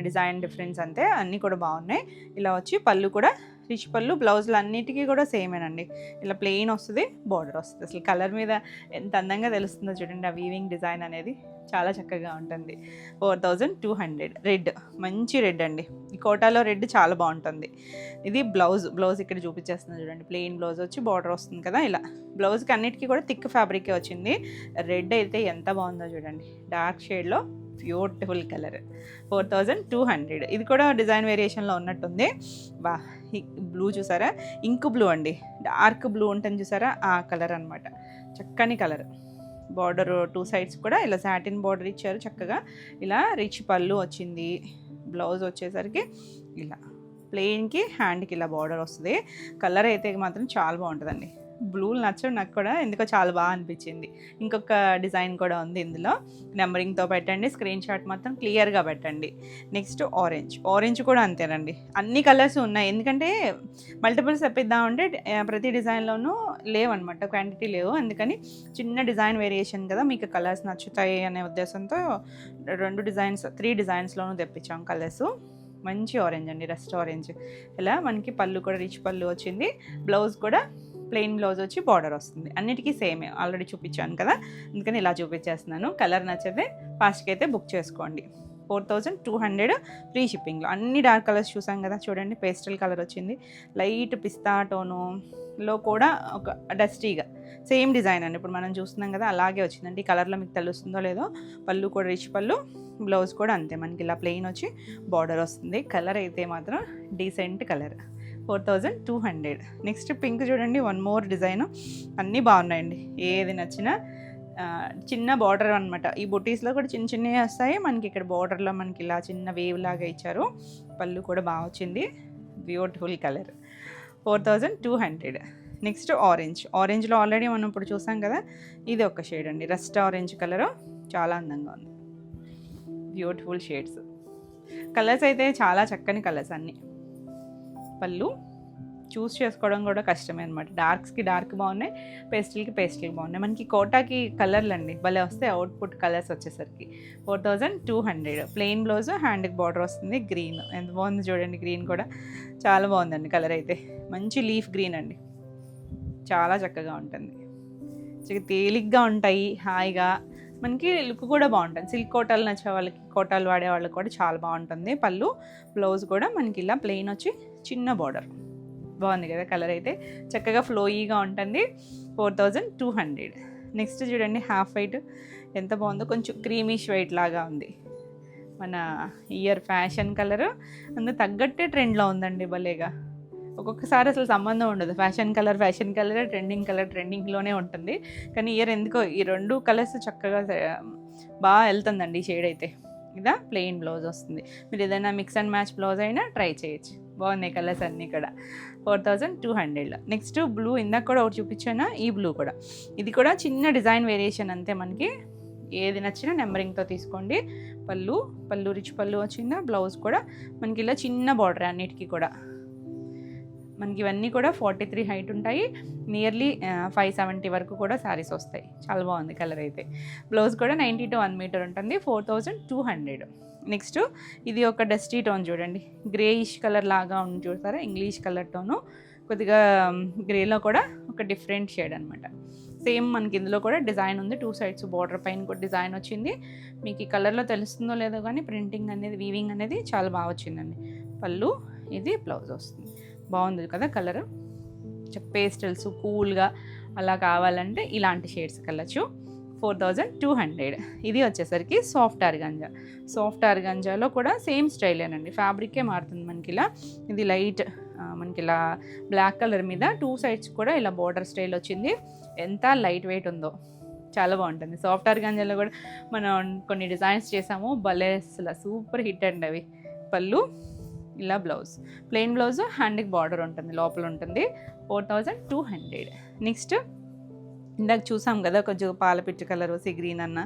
డిజైన్ డిఫరెన్స్ అంతే. అన్నీ కూడా బాగున్నాయి. ఇలా వచ్చి పళ్ళు కూడా రిచ్ పళ్ళు, బ్లౌజులు అన్నిటికీ కూడా సేమేనండి. ఇలా ప్లెయిన్ వస్తుంది, బార్డర్ వస్తుంది. అసలు కలర్ మీద ఎంత అందంగా తెలుస్తుందో చూడండి, ఆ వీవింగ్ డిజైన్ అనేది చాలా చక్కగా ఉంటుంది. 4200. రెడ్, మంచి రెడ్ అండి. ఈ కోటాలో రెడ్ చాలా బాగుంటుంది. ఇది బ్లౌజ్ ఇక్కడ చూపించేస్తుంది చూడండి, ప్లెయిన్ బ్లౌజ్ వచ్చి బార్డర్ వస్తుంది కదా. ఇలా బ్లౌజ్కి అన్నిటికీ కూడా థిక్ ఫ్యాబ్రికే వచ్చింది. రెడ్ అయితే ఎంత బాగుందో చూడండి, డార్క్ షేడ్లో బ్యూటిఫుల్ కలర్. 4200. ఇది కూడా డిజైన్ వేరియేషన్లో ఉన్నట్టుంది. బా, ఈ బ్లూ చూసారా, ఇంక్ బ్లూ అండి, డార్క్ బ్లూ ఉంటుంది చూసారా, ఆ కలర్ అనమాట. చక్కని కలర్. బార్డర్ 2 సైడ్స్ కూడా ఇలా సాటిన్ బార్డర్ ఇచ్చారు చక్కగా. ఇలా రిచ్ పళ్ళు వచ్చింది. బ్లౌజ్ వచ్చేసరికి ఇలా ప్లెయిన్కి హ్యాండ్కి ఇలా బార్డర్ వస్తుంది. కలర్ అయితే మాత్రం చాలా బాగుంటుందండి. బ్లూలు నచ్చడం నాకు కూడా ఎందుకో చాలా బాగా అనిపించింది. ఇంకొక డిజైన్ కూడా ఉంది ఇందులో, నెంబరింగ్తో పెట్టండి. స్క్రీన్ షాట్ మాత్రం క్లియర్గా పెట్టండి. నెక్స్ట్ ఆరెంజ్ కూడా అంతేనండి. అన్ని కలర్స్ ఉన్నాయి, ఎందుకంటే మల్టిపుల్స్ తెప్పిద్దామంటే ప్రతి డిజైన్లోనూ లేవన్నమాట, క్వాంటిటీ లేవు. అందుకని చిన్న డిజైన్ వేరియేషన్ కదా, మీకు కలర్స్ నచ్చుతాయి అనే ఉద్దేశంతో 3 డిజైన్స్లోనూ తెప్పించాం కలర్స్. మంచి ఆరెంజ్ అండి, రస్ట్ ఆరెంజ్. ఇలా మనకి పళ్ళు కూడా రిచ్ పళ్ళు వచ్చింది. బ్లౌజ్ కూడా ప్లెయిన్ బ్లౌజ్ వచ్చి బార్డర్ వస్తుంది. అన్నిటికీ సేమే, ఆల్రెడీ చూపించాను కదా, అందుకని ఇలా చూపించేస్తున్నాను. కలర్ నచ్చితే ఫాస్ట్గా అయితే బుక్ చేసుకోండి. 4200 ఫ్రీ షిప్పింగ్లో. అన్ని డార్క్ కలర్స్ చూసాం కదా, చూడండి పేస్టల్ కలర్ వచ్చింది, లైట్ పిస్తా టోనులో కూడా ఒక డస్టీగా సేమ్ డిజైన్ అండి, ఇప్పుడు మనం చూస్తున్నాం కదా అలాగే వచ్చిందండి. ఈ కలర్లో మీకు తెలుస్తుందో లేదో. పళ్ళు కూడా రిచ్ పళ్ళు, బ్లౌజ్ కూడా అంతే మనకి ఇలా ప్లెయిన్ వచ్చి బార్డర్ వస్తుంది. కలర్ అయితే మాత్రం డీసెంట్ కలర్, 4200. నెక్స్ట్ పింక్ చూడండి, వన్ మోర్ డిజైన్. అన్నీ బాగున్నాయండి, ఏది నచ్చినా. చిన్న బార్డర్ అనమాట. ఈ బుటీస్లో కూడా చిన్న చిన్నవి వస్తాయి మనకి. ఇక్కడ బార్డర్లో మనకి ఇలా చిన్న వేవ్ లాగా ఇచ్చారు. పళ్ళు కూడా బాగా వచ్చింది, బ్యూటిఫుల్ కలర్, 4200. నెక్స్ట్ ఆరెంజ్లో ఆల్రెడీ మనం ఇప్పుడు చూసాం కదా, ఇది ఒక షేడ్ అండి, రస్ట్ ఆరెంజ్ కలరు. చాలా అందంగా ఉంది, బ్యూటిఫుల్ షేడ్స్. కలర్స్ అయితే చాలా చక్కని కలర్స్ అన్నీ. పళ్ళు చూస్ చేసుకోవడం కూడా కష్టమే అనమాట. డార్క్స్కి డార్క్ బాగున్నాయి, పేస్టిల్కి పేస్టిల్ బాగున్నాయి. మనకి కోటాకి కలర్లు అండి భలే వస్తాయి, అవుట్పుట్ కలర్స్ వచ్చేసరికి. 4200. ప్లెయిన్ బ్లౌజ్, హ్యాండ్కి బార్డర్ వస్తుంది. గ్రీన్ ఎంత బాగుంది చూడండి, గ్రీన్ కూడా చాలా బాగుందండి. కలర్ అయితే మంచి లీఫ్ గ్రీన్ అండి, చాలా చక్కగా ఉంటుంది. తేలిగ్గా ఉంటాయి, హాయిగా. మనకి లుక్ కూడా బాగుంటుంది. సిల్క్ కోటాలు నచ్చే వాళ్ళకి, కోటాలు వాడే వాళ్ళకి కూడా చాలా బాగుంటుంది. పళ్ళు, బ్లౌజ్ కూడా మనకి ఇలా ప్లెయిన్ వచ్చి చిన్న బార్డర్, బాగుంది కదా. కలర్ అయితే చక్కగా ఫ్లోయీగా ఉంటుంది, 4200. నెక్స్ట్ చూడండి, హాఫ్ వైట్ ఎంత బాగుందో, కొంచెం క్రీమిష్ వైట్ లాగా ఉంది. మన ఇయర్ ఫ్యాషన్ కలరు, అందుకు తగ్గట్టే ట్రెండ్లో ఉందండి భలేగా. ఒక్కొక్కసారి అసలు సంబంధం ఉండదు, ఫ్యాషన్ కలర్, ట్రెండింగ్లోనే ఉంటుంది. కానీ ఇయర్ ఎందుకో ఈ రెండు కలర్స్ చక్కగా బాగా వెళ్తుందండి ఈ షేడ్ అయితే. ఇదా ప్లెయిన్ బ్లౌజ్ వస్తుంది. మీరు ఏదైనా మిక్స్ అండ్ మ్యాచ్ బ్లౌజ్ అయినా ట్రై చేయొచ్చు. బాగున్నాయి కలర్స్ అన్నీ ఇక్కడ, 4200. నెక్స్ట్ బ్లూ, ఇందాక కూడా ఒకటి చూపించాను, ఈ బ్లూ కూడా. ఇది కూడా చిన్న డిజైన్ వేరియేషన్ అంతే మనకి. ఏది నచ్చినా నెంబరింగ్తో తీసుకోండి. పళ్ళు రిచ్ పళ్ళు వచ్చిందా, బ్లౌజ్ కూడా మనకి ఇలా చిన్న బార్డర్ అన్నిటికీ కూడా. మనకి ఇవన్నీ కూడా 43 హైట్ ఉంటాయి, నియర్లీ 570 వరకు కూడా శారీస్ వస్తాయి. చాలా బాగుంది కలర్ అయితే. బ్లౌజ్ కూడా 90 to 1 మీటర్ ఉంటుంది, 4200. నెక్స్ట్ ఇది ఒక డస్టీ టోన్ చూడండి, గ్రేయిష్ కలర్ లాగా ఉంది చూస్తారా, ఇంగ్లీష్ కలర్ టోను. కొద్దిగా గ్రేలో కూడా ఒక డిఫరెంట్ షేడ్ అనమాట. సేమ్ మనకి ఇందులో కూడా డిజైన్ ఉంది, 2 సైడ్స్ బార్డర్ పైన కూడా డిజైన్ వచ్చింది. మీకు ఈ కలర్లో తెలుస్తుందో లేదో కానీ ప్రింటింగ్ అనేది, వీవింగ్ అనేది చాలా బాగా వచ్చిందండి. పళ్ళు, ఇది బ్లౌజ్ వస్తుంది. బాగుంది కదా కలరు. పేస్టల్స్ కూల్గా అలా కావాలంటే ఇలాంటి షేడ్స్కి వెళ్ళచ్చు, 4200. ఇది వచ్చేసరికి సాఫ్ట్ ఆర్గాంజాలో కూడా సేమ్ స్టైలేనండి, ఫ్యాబ్రికే మారుతుంది మనకి ఇలా. ఇది లైట్ మనకి ఇలా బ్లాక్ కలర్ మీద 2 సైడ్స్ కూడా ఇలా బార్డర్ స్టైల్ వచ్చింది. ఎంత లైట్ వెయిట్ ఉందో, చాలా బాగుంటుంది. సాఫ్ట్ ఆర్గాంజాలో కూడా మనం కొన్ని డిజైన్స్ చేసాము, భలే అసలు సూపర్ హిట్ అండి అవి. పళ్ళు, ఇలా బ్లౌజ్, ప్లెయిన్ బ్లౌజ్, హ్యాండ్కి బార్డర్ ఉంటుంది, లోపల ఉంటుంది, 4200. నెక్స్ట్ ఇందాక చూసాం కదా కొంచెం పాలపిట్టు కలర్, సీ గ్రీన్ అన్న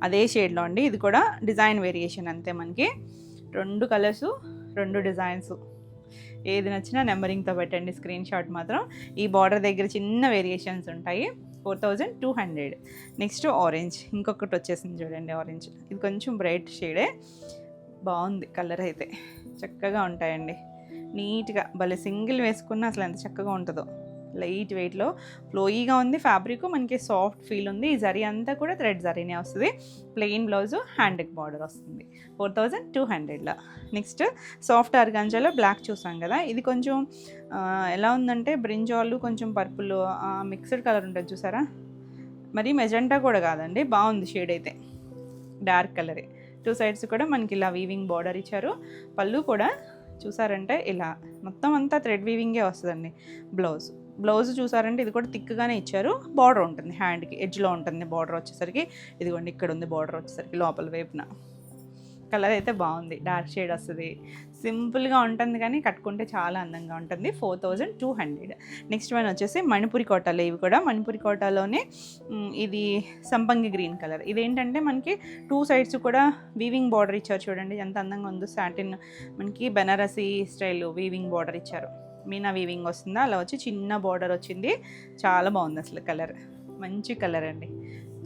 అదే షేడ్లో అండి. ఇది కూడా డిజైన్ వేరియేషన్ అంతే మనకి. 2 కలర్స్, 2 డిజైన్స్. ఏది నచ్చినా నెంబరింగ్తో పెట్టండి స్క్రీన్ షాట్ మాత్రం. ఈ బార్డర్ దగ్గర చిన్న వేరియేషన్స్ ఉంటాయి, 4200. నెక్స్ట్ ఆరెంజ్, ఇంకొకటి వచ్చేసింది చూడండి ఆరెంజ్. ఇది కొంచెం బ్రైట్ షేడే, బాగుంది కలర్ అయితే. చక్కగా ఉంటాయండి, నీట్గా భలే. సింగిల్ వేసుకున్న అసలు ఎంత చక్కగా ఉంటుందో. లైట్ వెయిట్లో ఫ్లోయీగా ఉంది ఫ్యాబ్రిక్, మనకి సాఫ్ట్ ఫీల్ ఉంది. ఈ జరీ అంతా కూడా థ్రెడ్ జరీనే వస్తుంది. ప్లెయిన్ బ్లౌజ్, హ్యాండ్కి బార్డర్ వస్తుంది, 4200లో. నెక్స్ట్ సాఫ్ట్ ఆర్గాంజాలో బ్లాక్ చూసాం కదా, ఇది కొంచెం ఎలా ఉందంటే బ్రింజాలు, కొంచెం పర్పుల్ మిక్స్డ్ కలర్ ఉంటుంది చూసారా. మరి మెజెంటా కూడా కాదండి, బాగుంది షేడ్ అయితే, డార్క్ కలరే. 2 సైడ్స్ కూడా మనకి ఇలా వీవింగ్ బార్డర్ ఇచ్చారు. పళ్ళు కూడా చూసారంటే ఇలా మొత్తం అంతా థ్రెడ్ వీవింగే వస్తుందండి. బ్లౌజ్ చూసారంటే ఇది కూడా థిక్గానే ఇచ్చారు. బార్డర్ ఉంటుంది, హ్యాండ్కి ఎడ్జ్లో ఉంటుంది బార్డర్ వచ్చేసరికి. ఇదిగోండి ఇక్కడ ఉంది బార్డర్ వచ్చేసరికి లోపల వైపున. కలర్ అయితే బాగుంది, డార్క్ షేడ్ వస్తుంది, సింపుల్గా ఉంటుంది కానీ కట్టుకుంటే చాలా అందంగా ఉంటుంది, 4200. నెక్స్ట్ వన్ వచ్చేసి మణిపురి కోటాలు. ఇవి కూడా మణిపురి కోటాలోనే, ఇది సంపంగి గ్రీన్ కలర్. ఇదేంటంటే మనకి 2 సైడ్స్ కూడా వీవింగ్ బార్డర్ ఇచ్చారు చూడండి, ఎంత అందంగా ఉందో. సాటిన్ మనకి బెనారసీ స్టైల్ వీవింగ్ బార్డర్ ఇచ్చారు, మీనా వీవింగ్ వస్తుందా అలా వచ్చి చిన్న బార్డర్ వచ్చింది. చాలా బాగుంది అసలు కలర్, మంచి కలర్ అండి,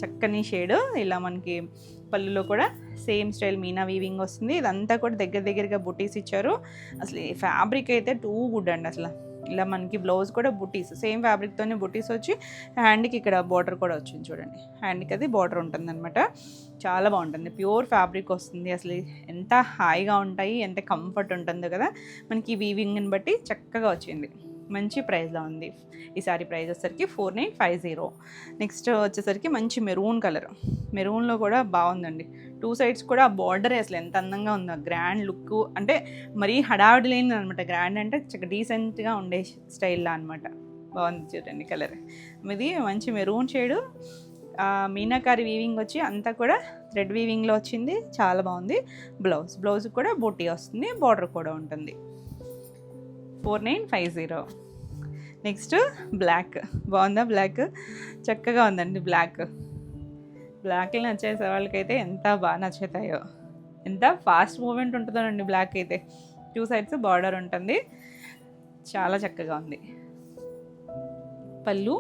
చక్కని షేడ్. ఇలా మనకి పళ్ళులో కూడా సేమ్ స్టైల్ మీనా వీవింగ్ వస్తుంది. ఇదంతా కూడా దగ్గరగా బుటీస్ ఇచ్చారు. అసలు ఈ ఫ్యాబ్రిక్ అయితే టూ గుడ్ అండి అసలు. ఇలా మనకి బ్లౌజ్ కూడా బుటీస్, సేమ్ ఫ్యాబ్రిక్తోనే బుటీస్ వచ్చి హ్యాండ్కి ఇక్కడ బార్డర్ కూడా వచ్చింది చూడండి, హ్యాండ్కి అది బార్డర్ ఉంటుంది అనమాట. చాలా బాగుంటుంది, ప్యూర్ ఫ్యాబ్రిక్ వస్తుంది. అసలు ఎంత హాయిగా ఉంటాయి, ఎంత కంఫర్ట్ ఉంటుందో కదా మనకి వీవింగ్ని బట్టి చక్కగా వచ్చింది. మంచి ప్రైస్లో ఉంది. ఈ సారీ ప్రైస్ వచ్చేసరికి 4950. నెక్స్ట్ వచ్చేసరికి మంచి మెరూన్ కలర్, మెరూన్లో కూడా బాగుందండి. 2 సైడ్స్ కూడా ఆ బార్డర్ అసలు ఎంత అందంగా ఉందో, గ్రాండ్ లుక్. అంటే మరీ హడావిడి లేనిది అనమాట, గ్రాండ్ అంటే చక్కగా డీసెంట్గా ఉండే స్టైల్లో అనమాట. బాగుంది చూడండి కలర్. ఇది మంచి మెరూన్ షేడు, మీనాకారి వీవింగ్ వచ్చి అంతా కూడా థ్రెడ్ వీవింగ్లో వచ్చింది, చాలా బాగుంది. బ్లౌజ్ కూడా బూటీ వస్తుంది, బార్డర్ కూడా ఉంటుంది. 4950. నెక్స్ట్ బ్లాక్, బాగుందా బ్లాక్? చక్కగా ఉందండి బ్లాక్లో నచ్చేసే వాళ్ళకైతే ఎంత బాగా నచ్చుతాయో, ఎంత ఫాస్ట్ మూమెంట్ ఉంటుందో అండి బ్లాక్ అయితే. 2 సైడ్స్ బార్డర్ ఉంటుంది, చాలా చక్కగా ఉంది. పళ్ళు,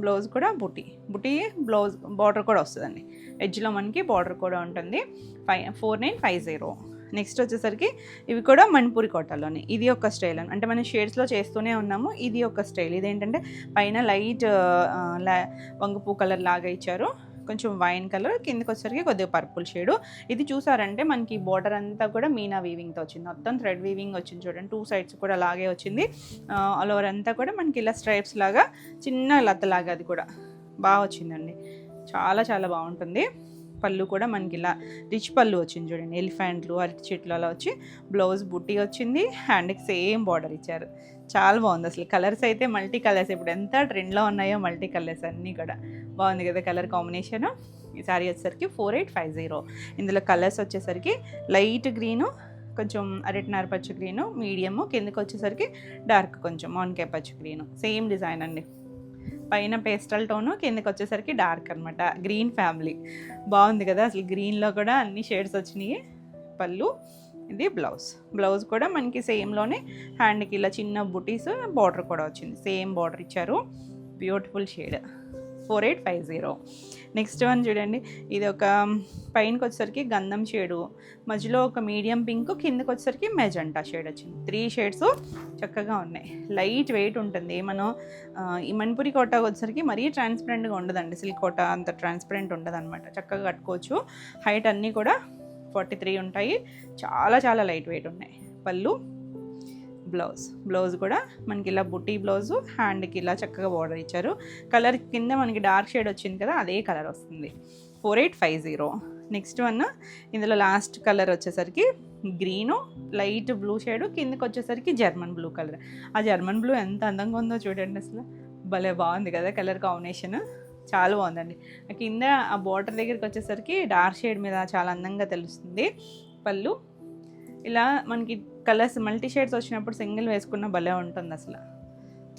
బ్లౌజ్ కూడా బుటీ బ్లౌజ్ బార్డర్ కూడా వస్తుందండి, ఎడ్జ్లో మనకి బార్డర్ కూడా ఉంటుంది. 4950. నెక్స్ట్ వచ్చేసరికి ఇవి కూడా మణిపూరి కోటాలోనే. ఇది ఒక స్టైల్ అంటే మనం షేడ్స్లో చేస్తూనే ఉన్నాము, ఇది ఒక స్టైల్. ఇదేంటంటే పైన లైట్ వంగపూ కలర్ లాగా ఇచ్చారు, కొంచెం వైన్ కలర్, కిందకి వచ్చేసరికి కొద్దిగా పర్పుల్ షేడు. ఇది చూసారంటే మనకి బార్డర్ అంతా కూడా మీనా వీవింగ్తో వచ్చింది, మొత్తం థ్రెడ్ వీవింగ్ వచ్చింది చూడండి. 2 సైడ్స్ కూడా అలాగే వచ్చింది. ఆల్ ఓవర్ అంతా కూడా మనకి ఇలా స్ట్రైప్స్ లాగా చిన్న లతలాగా అది కూడా బాగా వచ్చిందండి, చాలా చాలా బాగుంటుంది. పళ్ళు కూడా మనకి ఇలా రిచ్ పళ్ళు వచ్చింది చూడండి, ఎలిఫెంట్లు అరటి చెట్లు అలా వచ్చి. బ్లౌజ్ బుట్టి వచ్చింది, హ్యాండ్కి సేమ్ బార్డర్ ఇచ్చారు, చాలా బాగుంది. అసలు కలర్స్ అయితే మల్టీ కలర్స్, ఇప్పుడు ఎంత ట్రెండ్లో ఉన్నాయో మల్టీ కలర్స్ అన్నీ కూడా. బాగుంది కదా కలర్ కాంబినేషన్. ఈ సారీ వచ్చేసరికి 4850. ఇందులో కలర్స్ వచ్చేసరికి లైట్ గ్రీను, కొంచెం అరటినార పచ్చ గ్రీను, మీడియము, కిందకి వచ్చేసరికి డార్క్ కొంచెం వంకాయ పచ్చ గ్రీను. సేమ్ డిజైన్ అండి, పైన పేస్టల్ టోను, కిందకి వచ్చేసరికి డార్క్ అనమాట. గ్రీన్ ఫ్యామిలీ, బాగుంది కదా అసలు. గ్రీన్లో కూడా అన్ని షేడ్స్ వచ్చినాయి. పళ్ళు, ఇది బ్లౌజ్ కూడా మనకి సేమ్లోనే హ్యాండ్కి ఇలా చిన్న బుటీస్, బార్డర్ కూడా వచ్చింది, సేమ్ బార్డర్ ఇచ్చారు. Beautiful shade. 4850. నెక్స్ట్ వన్ చూడండి, ఇది ఒక పైనకి వచ్చేసరికి గంధం షేడు, మధ్యలో ఒక మీడియం పింక్, కిందకి వచ్చేసరికి మెజెంటా షేడ్ వచ్చింది. 3 షేడ్స్ చక్కగా ఉన్నాయి, లైట్ వెయిట్ ఉంటుంది. మనం ఈ మణిపూరి కోట వచ్చేసరికి మరీ ట్రాన్స్పరెంట్గా ఉండదండి, సిల్క్ కోట అంత ట్రాన్స్పరెంట్ ఉండదు అనమాట, చక్కగా కట్టుకోవచ్చు. హైట్ అన్నీ కూడా 43 ఉంటాయి, చాలా చాలా లైట్ వెయిట్ ఉన్నాయి. పళ్ళు, బ్లౌజ్ కూడా మనకి ఇలా బుట్టి బ్లౌజు, హ్యాండ్కి ఇలా చక్కగా బార్డర్ ఇచ్చారు. కలర్ కింద మనకి డార్క్ షేడ్ వచ్చింది కదా, అదే కలర్ వస్తుంది. 4850. నెక్స్ట్ వన్, ఇందులో లాస్ట్ కలర్ వచ్చేసరికి గ్రీను, లైట్ బ్లూ షేడు, కిందకి వచ్చేసరికి జర్మన్ బ్లూ కలర్. ఆ జర్మన్ బ్లూ ఎంత అందంగా ఉందో చూడండి, అసలు భలే బాగుంది కదా కలర్ కాంబినేషన్, చాలా బాగుందండి. కింద ఆ బార్డర్ దగ్గరికి వచ్చేసరికి డార్క్ షేడ్ మీద చాలా అందంగా తెలుస్తుంది. పళ్ళు ఇలా మనకి కలర్స్ మల్టీ షేడ్స్ వచ్చినప్పుడు సింగిల్ వేసుకున్న భలే ఉంటుంది, అసలు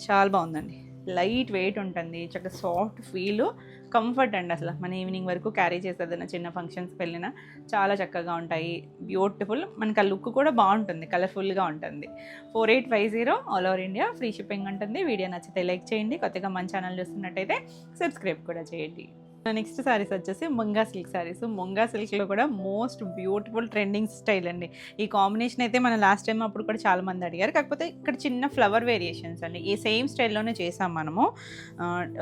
చాలా బాగుందండి. లైట్ వెయిట్ ఉంటుంది, చక్కగా సాఫ్ట్ ఫీల్, కంఫర్ట్ అండి. అసలు మన ఈవినింగ్ వరకు క్యారీ చేసేదన్న చిన్న ఫంక్షన్స్కి వెళ్ళినా చాలా చక్కగా ఉంటాయి. బ్యూటిఫుల్, మనకి ఆ లుక్ కూడా బాగుంటుంది, కలర్ఫుల్గా ఉంటుంది. 4850 all over India, free shipping ఉంటుంది. వీడియో నచ్చితే లైక్ చేయండి, కొత్తగా మన ఛానల్ చూస్తున్నట్టయితే సబ్స్క్రైబ్ కూడా చేయండి. నెక్స్ట్ సారీస్ వచ్చేసి ముంగా సిల్క్ సారీస్. ముంగా సిల్క్లో కూడా మోస్ట్ బ్యూటిఫుల్ ట్రెండింగ్ స్టైల్ అండి. ఈ కాంబినేషన్ అయితే మనం లాస్ట్ టైం అప్పుడు కూడా చాలామంది అడిగారు, కాకపోతే ఇక్కడ చిన్న ఫ్లవర్ వేరియేషన్స్ అండి. ఈ సేమ్ స్టైల్లోనే చేసాం మనము,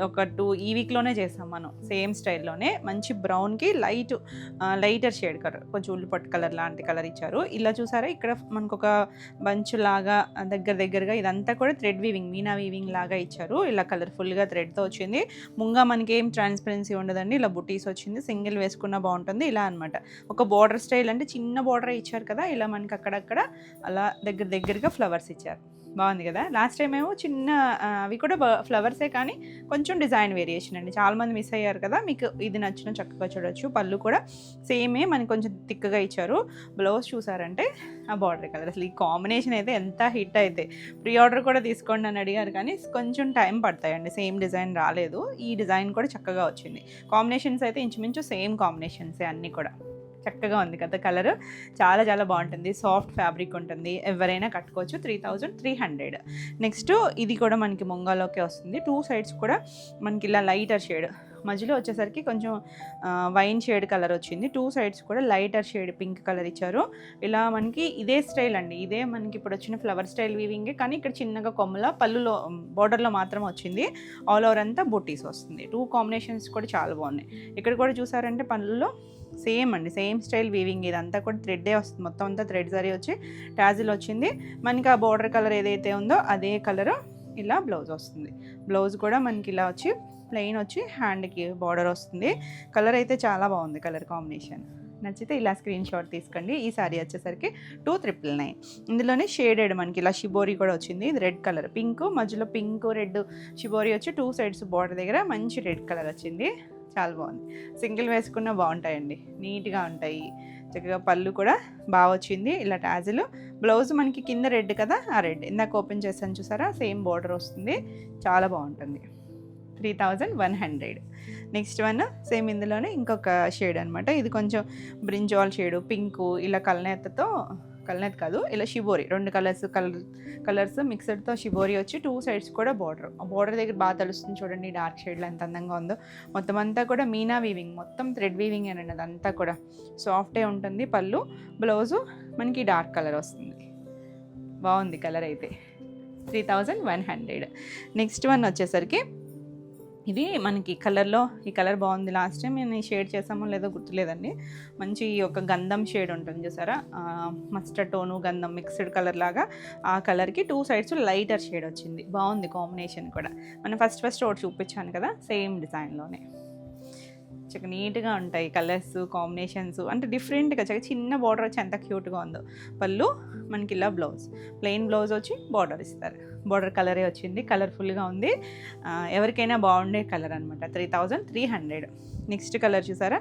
ఒక 2 ఈ వీక్లోనే చేసాం మనం సేమ్ స్టైల్లోనే. మంచి బ్రౌన్కి లైటర్ షేడ్ కలర్, కొంచెం ఉల్లిపట్టు కలర్ లాంటి కలర్ ఇచ్చారు. ఇలా చూసారా, ఇక్కడ మనకు ఒక బంచ్ లాగా దగ్గరగా ఇదంతా కూడా థ్రెడ్ వీవింగ్, మీనా వీవింగ్ లాగా ఇచ్చారు. ఇలా కలర్ఫుల్గా థ్రెడ్తో వచ్చింది. ముంగా మనకి ఏం ట్రాన్స్పరెన్సీ ఉండదండి, ఇలా బుటీస్ వచ్చింది, సింగిల్ వేసుకున్న బాగుంటుంది. ఇలా అనమాట, ఒక బార్డర్ స్టైల్ అంటే చిన్న బార్డర్ ఇచ్చారు కదా, ఇలా మనకి అక్కడక్కడ అలా దగ్గరగా ఫ్లవర్స్ ఇచ్చారు. బాగుంది కదా. లాస్ట్ టైం ఏమో చిన్న అవి కూడా ఫ్లవర్సే కానీ కొంచెం డిజైన్ వేరియేషన్ అండి, చాలామంది మిస్ అయ్యారు కదా. మీకు ఇది నచ్చిన చక్కగా చూడొచ్చు. పళ్ళు కూడా సేమే మనకి కొంచెం థిక్గా ఇచ్చారు. బ్లౌజ్ చూసారంటే ఆ బార్డర్ కలర్. అసలు ఈ కాంబినేషన్ అయితే ఎంత హిట్ అయితే, ప్రీ ఆర్డర్ కూడా తీసుకోండి అని అడిగారు కానీ కొంచెం టైం పడతాయండి, సేమ్ డిజైన్ రాలేదు. ఈ డిజైన్ కూడా చక్కగా వచ్చింది. కాంబినేషన్స్ అయితే ఇంచుమించు సేమ్ కాంబినేషన్సే అన్నీ కూడా. చక్కగా ఉంది కదా కలర్, చాలా చాలా బాగుంటుంది. సాఫ్ట్ ఫ్యాబ్రిక్ ఉంటుంది, ఎవరైనా కట్టుకోవచ్చు. 3300. నెక్స్ట్ ఇది కూడా మనకి ముంగాలోకే వస్తుంది. 2 సైడ్స్ కూడా మనకి ఇలా లైటర్ షేడ్ మధ్యలో వచ్చేసరికి కొంచెం వైన్ షేడ్ కలర్ వచ్చింది. 2 సైడ్స్ కూడా లైటర్ షేడ్ పింక్ కలర్ ఇచ్చారు. ఇలా మనకి ఇదే స్టైల్ అండి, ఇదే మనకి ఇప్పుడు వచ్చిన ఫ్లవర్ స్టైల్ వీవింగే, కానీ ఇక్కడ చిన్నగా కొమ్మల పళ్ళులో బోర్డర్లో మాత్రం వచ్చింది. ఆల్ ఓవర్ అంతా బూటీస్ వస్తుంది. 2 కాంబినేషన్స్ కూడా చాలా బాగున్నాయి. ఇక్కడ కూడా చూసారంటే పళ్ళులో సేమ్ అండి, సేమ్ స్టైల్ వీవింగ్. ఇదంతా కూడా థ్రెడ్డే వస్తుంది, మొత్తం అంతా థ్రెడ్ జరీ వచ్చి టాజిల్ వచ్చింది. మనకి ఆ బోర్డర్ కలర్ ఏదైతే ఉందో అదే కలర్ ఇలా బ్లౌజ్ వస్తుంది. బ్లౌజ్ కూడా మనకి ఇలా వచ్చి ప్లెయిన్ వచ్చి హ్యాండ్కి బార్డర్ వస్తుంది. కలర్ అయితే చాలా బాగుంది, కలర్ కాంబినేషన్. నచ్చితే ఇలా స్క్రీన్ షాట్ తీసుకోండి. ఈ సారీ వచ్చేసరికి 2,999. ఇందులోనే షేడెడ్ మనకి ఇలా షిబోరి కూడా వచ్చింది. ఇది రెడ్ కలర్, పింక్ మధ్యలో పింక్ రెడ్ షిబోరి వచ్చి 2 సైడ్స్ బార్డర్ దగ్గర మంచి రెడ్ కలర్ వచ్చింది. చాలా బాగుంది. సింగిల్ వేసుకున్న బాగుంటాయండి, నీట్గా ఉంటాయి. చక్కగా పళ్ళు కూడా బాగా వచ్చింది. ఇలా టాజిల్ బ్లౌజ్ మనకి కింద రెడ్ కదా, ఆ రెడ్ ఇందాక ఓపెన్ చేస్తాను చూసారా, సేమ్ బార్డర్ వస్తుంది. చాలా బాగుంటుంది. 3,100. నెక్స్ట్ వన్ సేమ్ ఇందులోనే ఇంకొక షేడ్ అనమాట. ఇది కొంచెం బ్రింజాల్ షేడు, పింకు, ఇలా కల్నేతతో, కల్నేత కాదు ఇలా షిబోరి, 2 కలర్స్ మిక్సర్తో షిబోరి వచ్చి 2 సైడ్స్ కూడా బార్డర్ దగ్గర బాగా తెలుస్తుంది. చూడండి డార్క్ షేడ్లో ఎంత అందంగా ఉందో. మొత్తం అంతా కూడా మీనా వీవింగ్, మొత్తం థ్రెడ్ వీవింగ్ అండి, అదంతా కూడా సాఫ్టే ఉంటుంది. పళ్ళు బ్లౌజు మనకి డార్క్ కలర్ వస్తుంది. బాగుంది కలర్ అయితే. 3,100. నెక్స్ట్ వన్ వచ్చేసరికి ఇది మనకి కలర్లో, ఈ కలర్ బాగుంది. లాస్ట్ టైం నేను షేడ్ చేసామో లేదో గుర్తులేదండి. మంచి ఒక గంధం షేడ్ ఉంటుంది చూసారా, మస్టర్డ్ టోను గంధం మిక్స్డ్ కలర్ లాగా, ఆ కలర్కి 2 సైడ్స్ లైటర్ షేడ్ వచ్చింది. బాగుంది కాంబినేషన్ కూడా. మనం ఫస్ట్ ఒకటి చూపించాను కదా, సేమ్ డిజైన్లోనే. చక్కగా నీట్గా ఉంటాయి కలర్స్ కాంబినేషన్స్, అంటే డిఫరెంట్గా చక్కగా చిన్న బార్డర్ వచ్చి ఎంత క్యూట్గా ఉందో. పళ్ళు మనకి ఇలా బ్లౌజ్, ప్లెయిన్ బ్లౌజ్ వచ్చి బార్డర్ ఇస్తారు. బార్డర్ కలరే వచ్చింది, కలర్ఫుల్గా ఉంది. ఎవరికైనా బాగుండే కలర్ అనమాట. 3,300. నెక్స్ట్ కలర్ చూసారా,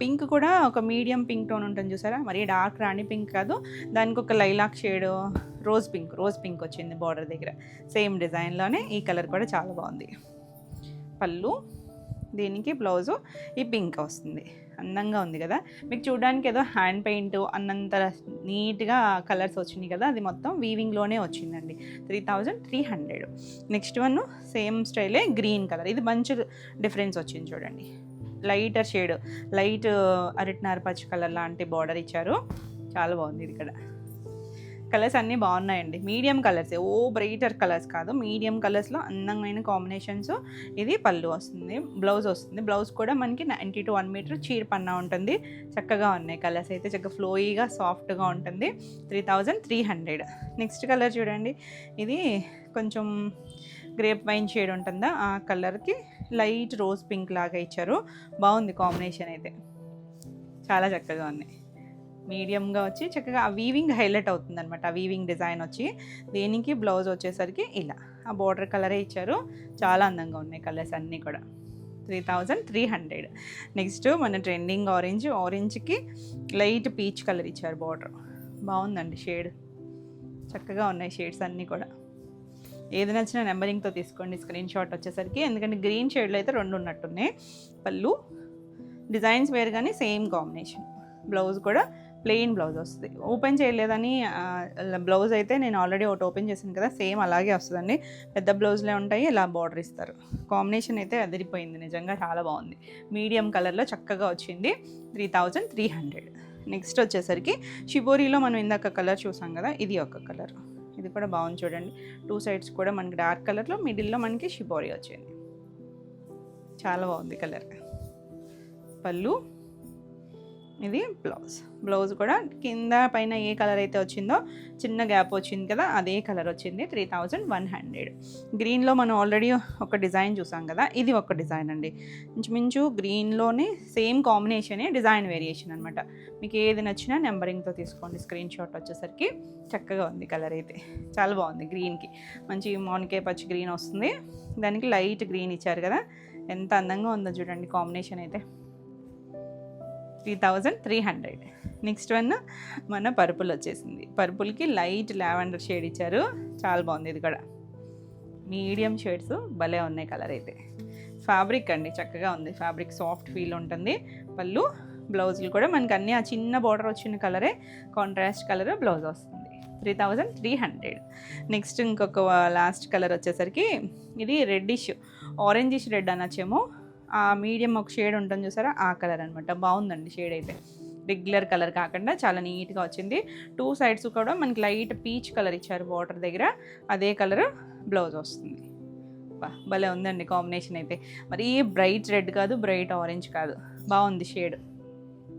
పింక్ కూడా ఒక మీడియం పింక్ టోన్ ఉంటుంది చూసారా, మరి డార్క్ రాణి పింక్ కాదు, దానికి ఒక లైలాక్ షేడ్ రోజ్ పింక్ వచ్చింది బార్డర్ దగ్గర. సేమ్ డిజైన్లోనే ఈ కలర్ కూడా చాలా బాగుంది. పళ్ళు, దీనికి బ్లౌజు ఈ పింక్ వస్తుంది. అందంగా ఉంది కదా, మీకు చూడడానికి ఏదో హ్యాండ్ పెయింట్ అన్నంత నీట్గా కలర్స్ వచ్చినాయి కదా, అది మొత్తం వీవింగ్లోనే వచ్చిందండి. 3,300. నెక్స్ట్ వన్ సేమ్ స్టైలే గ్రీన్ కలర్, ఇది మంచి డిఫరెన్స్ వచ్చింది చూడండి. లైటర్ షేడ్, లైట్ అరటినార పచ్చ కలర్ లాంటి బార్డర్ ఇచ్చారు. చాలా బాగుంది. ఇది ఇక్కడ కలర్స్ అన్నీ బాగున్నాయండి. మీడియం కలర్స్, బ్రైటర్ కలర్స్ కాదు, మీడియం కలర్స్లో అందమైన కాంబినేషన్స్. ఇది పళ్ళు వస్తుంది, బ్లౌజ్ వస్తుంది. బ్లౌజ్ కూడా మనకి 90 to 1 మీటర్ చీర పన్నా ఉంటుంది. చక్కగా ఉన్నాయి కలర్స్ అయితే, చక్కగా ఫ్లోయిగా సాఫ్ట్గా ఉంటుంది. 3,300. నెక్స్ట్ కలర్ చూడండి, ఇది కొంచెం గ్రేప్ వైన్ షేడ్ ఉంటుందా, ఆ కలర్కి లైట్ రోజ్ పింక్ లాగా ఇచ్చారు. బాగుంది కాంబినేషన్ అయితే, చాలా చక్కగా ఉన్నాయి. మీడియంగా వచ్చి చక్కగా ఆ వీవింగ్ హైలైట్ అవుతుంది అనమాట. ఆ వీవింగ్ డిజైన్ వచ్చి దీనికి బ్లౌజ్ వచ్చేసరికి ఇలా ఆ బార్డర్ కలరే ఇచ్చారు. చాలా అందంగా ఉన్నాయి కలర్స్ అన్నీ కూడా. 3,300. నెక్స్ట్ మన ట్రెండింగ్ ఆరెంజ్కి లైట్ పీచ్ కలర్ ఇచ్చారు బార్డర్. బాగుందండి షేడ్, చక్కగా ఉన్నాయి షేడ్స్ అన్నీ కూడా. ఏది నచ్చినా నెంబరింగ్తో తీసుకోండి స్క్రీన్ షాట్ వచ్చేసరికి, ఎందుకంటే గ్రీన్ షేడ్లో అయితే 2 ఉన్నట్టున్నాయి. పళ్ళు డిజైన్స్ వేరు కానీ సేమ్ కాంబినేషన్. బ్లౌజ్ కూడా ప్లెయిన్ బ్లౌజ్ వస్తుంది. ఓపెన్ చేయలేదని బ్లౌజ్ అయితే నేను ఆల్రెడీ ఒకటి ఓపెన్ చేశాను కదా, సేమ్ అలాగే వస్తుందండి. పెద్ద బ్లౌజ్లే ఉంటాయి, ఇలా బార్డర్ ఇస్తారు. కాంబినేషన్ అయితే అదిరిపోయింది, నిజంగా చాలా బాగుంది. మీడియం కలర్లో చక్కగా వచ్చింది. 3,300. నెక్స్ట్ వచ్చేసరికి షిబోరీలో మనం ఇందాక కలర్ చూసాం కదా, ఇది ఒక కలర్. ఇది కూడా బాగుంది చూడండి. 2 సైడ్స్ కూడా మనకి డార్క్ కలర్లో, మిడిల్లో మనకి షిబోరీ వచ్చింది. చాలా బాగుంది కలర్. పళ్ళు, ఇది బ్లౌజ్ కూడా కింద పైన ఏ కలర్ అయితే వచ్చిందో చిన్న గ్యాప్ వచ్చింది కదా, అదే కలర్ వచ్చింది. 3,100. గ్రీన్లో మనం ఆల్రెడీ ఒక డిజైన్ చూసాం కదా, ఇది ఒక డిజైన్ అండి. ఇంచుమించు గ్రీన్లోనే సేమ్ కాంబినేషనే, డిజైన్ వేరియేషన్ అనమాట. మీకు ఏది నచ్చినా నెంబరింగ్తో తీసుకోండి స్క్రీన్ షాట్ వచ్చేసరికి. చక్కగా ఉంది కలర్ అయితే, చాలా బాగుంది. గ్రీన్కి మంచి మామిడికాయ పచ్చి గ్రీన్ వస్తుంది, దానికి లైట్ గ్రీన్ ఇచ్చారు కదా, ఎంత అందంగా ఉందో చూడండి కాంబినేషన్ అయితే. 3,300. నెక్స్ట్ వన్ మన పర్పుల్ వచ్చేసింది. పర్పుల్కి లైట్ లావెండర్ షేడ్ ఇచ్చారు, చాలా బాగుంది. ఇది కూడా మీడియం షేడ్స్ భలే ఉన్నాయి కలర్ అయితే. ఫ్యాబ్రిక్ అండి చక్కగా ఉంది, ఫ్యాబ్రిక్ సాఫ్ట్ ఫీల్ ఉంటుంది. పళ్ళు బ్లౌజులు కూడా మనకి అన్నీ ఆ చిన్న బార్డర్ వచ్చిన కలరే, కాంట్రాస్ట్ కలర్ బ్లౌజ్ వస్తుంది. 3,300. నెక్స్ట్ ఇంకొక లాస్ట్ కలర్ వచ్చేసరికి ఇది రెడ్డిష్, ఆరెంజిష్ రెడ్ అనొచ్చేమో, ఆ మీడియం ఒక షేడ్ ఉంటుంది చూసారా, ఆ కలర్ అనమాట. బాగుందండి షేడ్ అయితే, రెగ్యులర్ కలర్ కాకుండా చాలా నీట్గా వచ్చింది. 2 సైడ్స్ కూడా మనకి లైట్ పీచ్ కలర్ ఇచ్చారు బార్డర్ దగ్గర, అదే కలర్ బ్లౌజ్ వస్తుంది. భలే ఉందండి కాంబినేషన్ అయితే. మరీ బ్రైట్ రెడ్ కాదు, బ్రైట్ ఆరెంజ్ కాదు, బాగుంది షేడ్.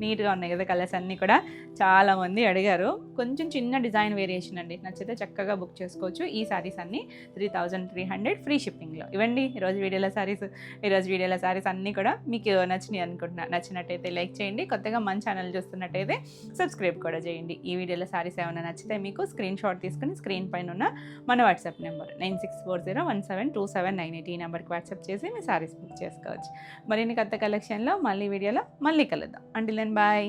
నీట్గా ఉన్నాయి కదా కలర్స్ అన్నీ కూడా. చాలామంది అడిగారు. కొంచెం చిన్న డిజైన్ వేరియేషన్ అండి, నచ్చితే చక్కగా బుక్ చేసుకోవచ్చు. ఈ శారీస్ అన్నీ 3300 ఫ్రీ షిప్పింగ్లో. ఇవ్వండి ఈరోజు వీడియోలో శారీస్ అన్నీ కూడా మీకు నచ్చినాయి అనుకుంటున్నా. నచ్చినట్టయితే లైక్ చేయండి, కొత్తగా మన ఛానల్ చూస్తున్నట్టయితే సబ్స్క్రైబ్ కూడా చేయండి. ఈ వీడియోలో శారీస్ ఏమైనా నచ్చితే మీకు స్క్రీన్ షాట్ తీసుకుని స్క్రీన్ పైన ఉన్న మన వాట్సాప్ నెంబర్ 9640172798 ఈ నెంబర్కి వాట్సాప్ చేసి మీ శారీస్ బుక్ చేసుకోవచ్చు. మరిన్ని కొత్త కలెక్షన్లో మళ్ళీ వీడియోలో మళ్ళీ కలుద్దాం. Until then, bye.